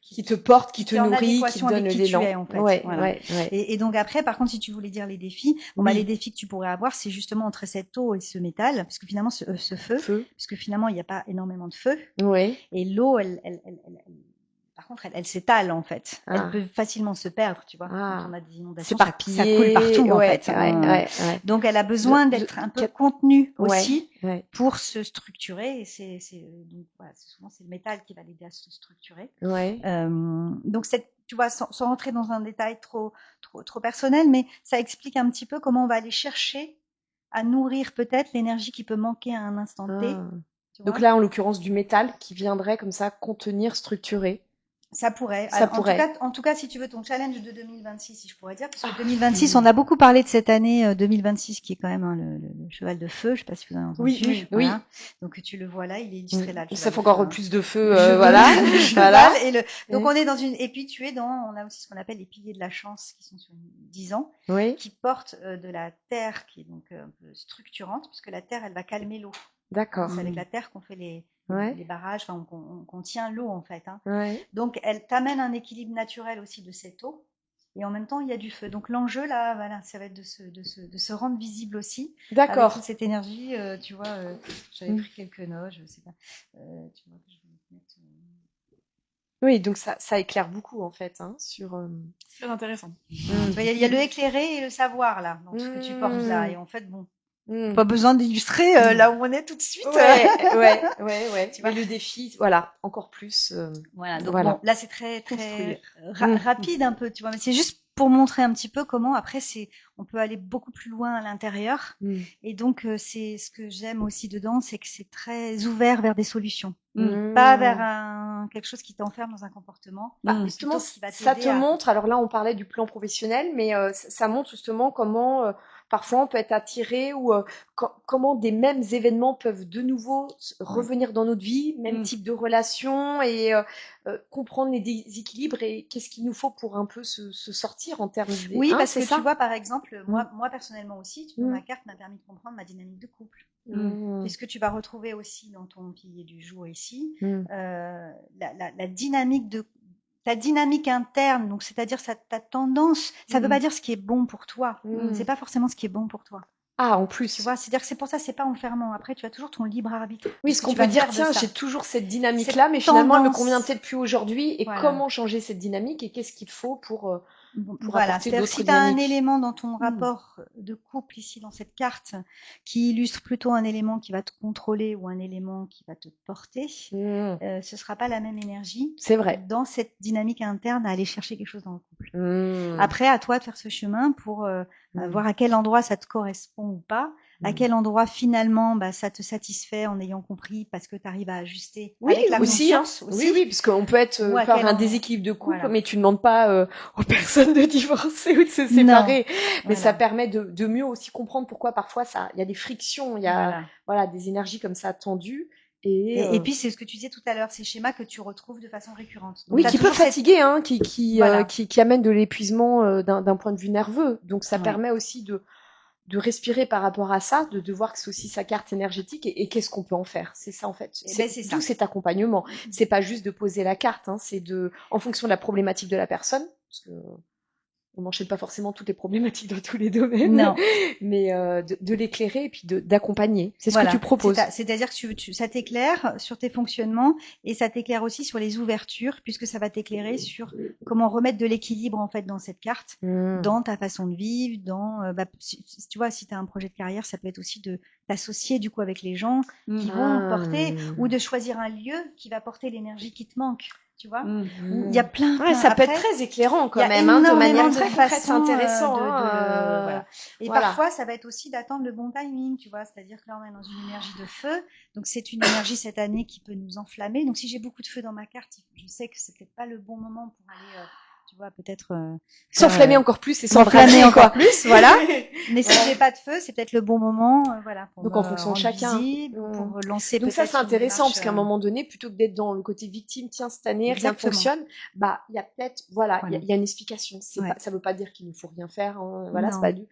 qui te porte, qui te nourrit, qui te donne l'élan. En fait. Et donc après, par contre, si tu voulais dire les défis, les défis que tu pourrais avoir, c'est justement entre cette eau et ce métal, parce que finalement ce feu, parce que finalement il n'y a pas énormément de feu. Et l'eau, par contre, elle s'étale en fait. Elle peut facilement se perdre, tu vois. Quand on a des inondations, ça coule partout en fait. Donc elle a besoin d'être un peu contenue aussi pour se structurer. Et souvent c'est le métal qui va l'aider à se structurer. Donc tu vois, sans rentrer dans un détail trop personnel, mais ça explique un petit peu comment on va aller chercher à nourrir peut-être l'énergie qui peut manquer à un instant T. Donc là, en l'occurrence, du métal qui viendrait comme ça contenir, structurer. Ça pourrait. En tout cas, si tu veux ton challenge de 2026, si je pourrais dire, parce que 2026, on a beaucoup parlé de cette année 2026 qui est quand même le cheval de feu. Je sais pas si vous en avez entendu. Oui. Donc tu le vois là, il est illustré là. Ça fait encore plus de feu, voilà. Voilà. Donc on est dans et puis on a aussi ce qu'on appelle les piliers de la chance qui sont sur 10 ans, qui portent de la terre qui est donc un peu structurante, puisque la terre, elle va calmer l'eau. D'accord. C'est avec la terre qu'on fait les barrages, qu'on tient l'eau en fait. Donc elle t'amène un équilibre naturel aussi de cette eau, et en même temps il y a du feu. Donc l'enjeu là, ça va être de se rendre visible aussi. D'accord. Avec toute cette énergie, tu vois. J'avais pris quelques notes, je sais pas. Tu vois, je vais mettre. Oui, donc ça éclaire beaucoup en fait sur. C'est très intéressant. Il y a le éclairer et le savoir là, donc ce que tu portes là, et en fait pas besoin d'illustrer là où on est tout de suite. Ouais. Tu vois, le défi, encore plus. Donc bon, là c'est très rapide un peu, tu vois, mais c'est juste pour montrer un petit peu comment après on peut aller beaucoup plus loin à l'intérieur. Et donc c'est ce que j'aime aussi dedans, c'est que c'est très ouvert vers des solutions, pas vers quelque chose qui t'enferme dans un comportement. Justement, ça te montre. Alors là, on parlait du plan professionnel, mais ça montre justement comment. Parfois, on peut être attiré ou comment des mêmes événements peuvent de nouveau revenir dans notre vie, même type de relation, et comprendre les déséquilibres et qu'est-ce qu'il nous faut pour un peu se sortir en termes de... Oui, parce que tu vois, par exemple, moi personnellement aussi, ma carte m'a permis de comprendre ma dynamique de couple. Puisque tu vas retrouver aussi dans ton pilier du jour ici la dynamique de ta dynamique interne, donc c'est-à-dire ta tendance, ça veut pas dire ce qui est bon pour toi. C'est pas forcément ce qui est bon pour toi. En plus. Tu vois, c'est-à-dire que c'est pour ça, c'est pas enfermant. Après, tu as toujours ton libre arbitre. Oui, ce qu'on peut dire, tiens, j'ai toujours cette dynamique-là, mais finalement, elle me convient peut-être plus aujourd'hui. Et comment changer cette dynamique et qu'est-ce qu'il faut pour apporter d'autres si tu as un élément dans ton rapport de couple ici, dans cette carte, qui illustre plutôt un élément qui va te contrôler ou un élément qui va te porter, ce sera pas la même énergie. C'est vrai. Dans cette dynamique interne à aller chercher quelque chose dans le couple. Après, à toi de faire ce chemin pour voir à quel endroit ça te correspond ou pas. À quel endroit finalement ça te satisfait en ayant compris parce que tu arrives à ajuster avec la conscience aussi. Oui, parce qu'on peut être par un déséquilibre de couple, mais tu ne demandes pas aux personnes de divorcer ou de se séparer. Mais ça permet de mieux aussi comprendre pourquoi parfois il y a des frictions, il y a des énergies comme ça tendues. Et puis c'est ce que tu disais tout à l'heure, ces schémas que tu retrouves de façon récurrente. Donc, qui peuvent fatiguer, qui amènent de l'épuisement d'un point de vue nerveux. Donc ça permet aussi de respirer par rapport à ça, de voir que c'est aussi sa carte énergétique et qu'est-ce qu'on peut en faire. C'est ça en fait. D'où cet accompagnement. C'est pas juste de poser la carte, c'est en fonction de la problématique de la personne, parce que on n'enchaîne pas forcément toutes les problématiques dans tous les domaines, Non. mais de l'éclairer et puis d'accompagner. C'est ce Voilà. que tu proposes. C'est-à-dire que ça t'éclaire sur tes fonctionnements et ça t'éclaire aussi sur les ouvertures, puisque ça va t'éclairer sur comment remettre de l'équilibre en fait dans cette carte, dans ta façon de vivre, dans tu vois, si tu as un projet de carrière, ça peut être aussi de t'associer du coup avec les gens qui vont porter, ou de choisir un lieu qui va porter l'énergie qui te manque. Tu vois, il y a plein. Ça peut être très éclairant quand même, de manière très concrète, c'est intéressant. Voilà. Et parfois, ça va être aussi d'attendre le bon timing, tu vois, c'est-à-dire que là, on est dans une énergie de feu, donc c'est une énergie cette année qui peut nous enflammer. Donc si j'ai beaucoup de feu dans ma carte, je sais que c'est peut-être pas le bon moment pour aller, tu vois, peut-être s'enflammer encore plus et s'enflammer encore plus, voilà. Mais si j'ai pas de feu, c'est peut-être le bon moment, voilà. Donc en fonction de chacun. Pour lancer. Donc ça c'est intéressant parce qu'à un moment donné, plutôt que d'être dans le côté victime, tiens cette année rien ne fonctionne, il y a peut-être il y a une explication. Ça veut pas dire qu'il ne faut rien faire, voilà, c'est pas du.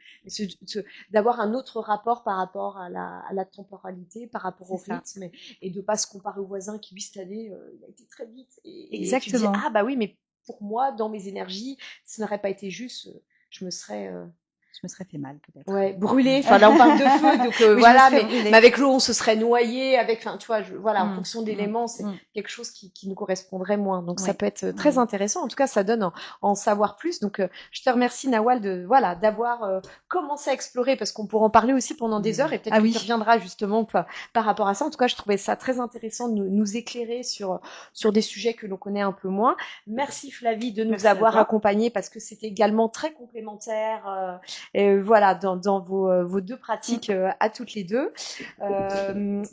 D'avoir un autre rapport par rapport à la temporalité, par rapport au rythme et de pas se comparer au voisin qui lui cette année il a été très vite. Exactement. Et tu dis, oui mais pour moi, dans mes énergies, ce n'aurait pas été juste, je me serais fait mal peut-être. Ouais, brûlé. Enfin là on parle de feu, donc oui, voilà. Mais avec l'eau on se serait noyé. Avec, enfin tu vois, en fonction d'éléments, c'est quelque chose qui nous correspondrait moins. Donc ça peut être très intéressant. En tout cas, ça donne en savoir plus. Donc je te remercie Nawal d'avoir commencé à explorer parce qu'on pourra en parler aussi pendant des heures et peut-être que tu reviendras justement par rapport à ça. En tout cas, je trouvais ça très intéressant de nous éclairer sur des sujets que l'on connaît un peu moins. Merci Flavie de nous avoir accompagnés parce que c'était également très complémentaire. Voilà, dans vos deux pratiques à toutes les deux.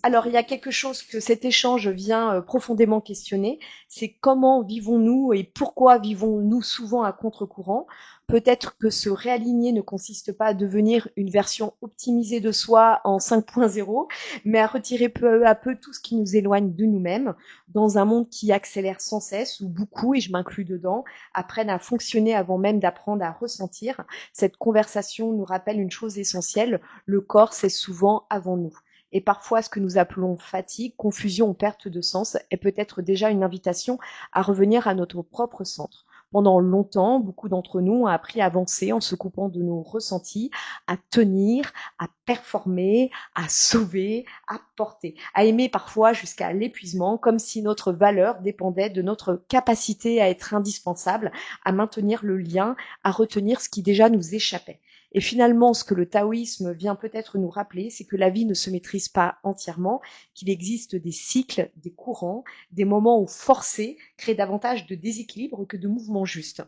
Alors, il y a quelque chose que cet échange vient profondément questionner, c'est comment vivons-nous et pourquoi vivons-nous souvent à contre-courant. Peut-être que se réaligner ne consiste pas à devenir une version optimisée de soi en 5.0, mais à retirer peu à peu tout ce qui nous éloigne de nous-mêmes, dans un monde qui accélère sans cesse, où beaucoup, et je m'inclus dedans, apprennent à fonctionner avant même d'apprendre à ressentir. Cette conversation nous rappelle une chose essentielle, le corps, c'est souvent avant nous. Et parfois, ce que nous appelons fatigue, confusion ou perte de sens est peut-être déjà une invitation à revenir à notre propre centre. Pendant longtemps, beaucoup d'entre nous ont appris à avancer en se coupant de nos ressentis, à tenir, à performer, à sauver, à porter, à aimer parfois jusqu'à l'épuisement, comme si notre valeur dépendait de notre capacité à être indispensable, à maintenir le lien, à retenir ce qui déjà nous échappait. Et finalement, ce que le taoïsme vient peut-être nous rappeler, c'est que la vie ne se maîtrise pas entièrement, qu'il existe des cycles, des courants, des moments où forcer crée davantage de déséquilibre que de mouvements justes.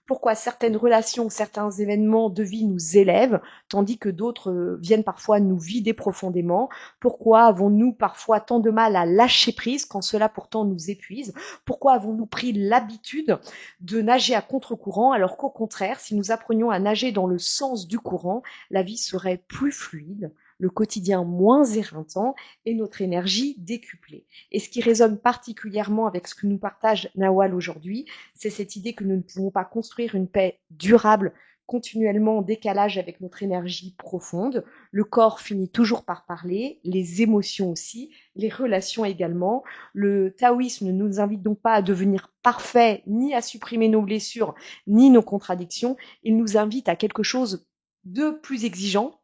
Pourquoi certaines relations, certains événements de vie nous élèvent, tandis que d'autres viennent parfois nous vider profondément? Pourquoi avons-nous parfois tant de mal à lâcher prise quand cela pourtant nous épuise? Pourquoi avons-nous pris l'habitude de nager à contre-courant alors qu'au contraire, si nous apprenions à nager dans le sens du courant, la vie serait plus fluide, le quotidien moins éreintant et notre énergie décuplée. Et ce qui résonne particulièrement avec ce que nous partage Nawal aujourd'hui, c'est cette idée que nous ne pouvons pas construire une paix durable continuellement en décalage avec notre énergie profonde. Le corps finit toujours par parler, les émotions aussi, les relations également. Le taoïsme ne nous invite donc pas à devenir parfait, ni à supprimer nos blessures, ni nos contradictions. Il nous invite à quelque chose de plus exigeant,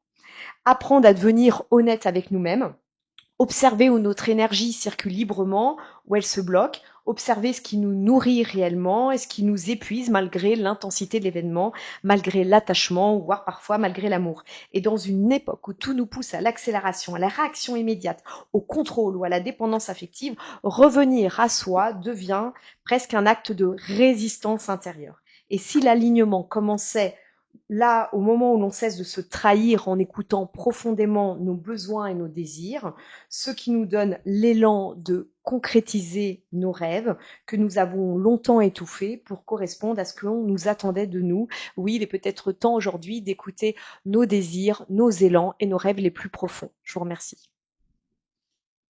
apprendre à devenir honnête avec nous-mêmes, observer où notre énergie circule librement, où elle se bloque, observer ce qui nous nourrit réellement et ce qui nous épuise malgré l'intensité de l'événement, malgré l'attachement, voire parfois malgré l'amour. Et dans une époque où tout nous pousse à l'accélération, à la réaction immédiate, au contrôle ou à la dépendance affective, revenir à soi devient presque un acte de résistance intérieure. Et si l'alignement commençait là, au moment où l'on cesse de se trahir en écoutant profondément nos besoins et nos désirs, ce qui nous donne l'élan de concrétiser nos rêves que nous avons longtemps étouffés pour correspondre à ce que l'on nous attendait de nous. Oui, il est peut-être temps aujourd'hui d'écouter nos désirs, nos élans et nos rêves les plus profonds. Je vous remercie.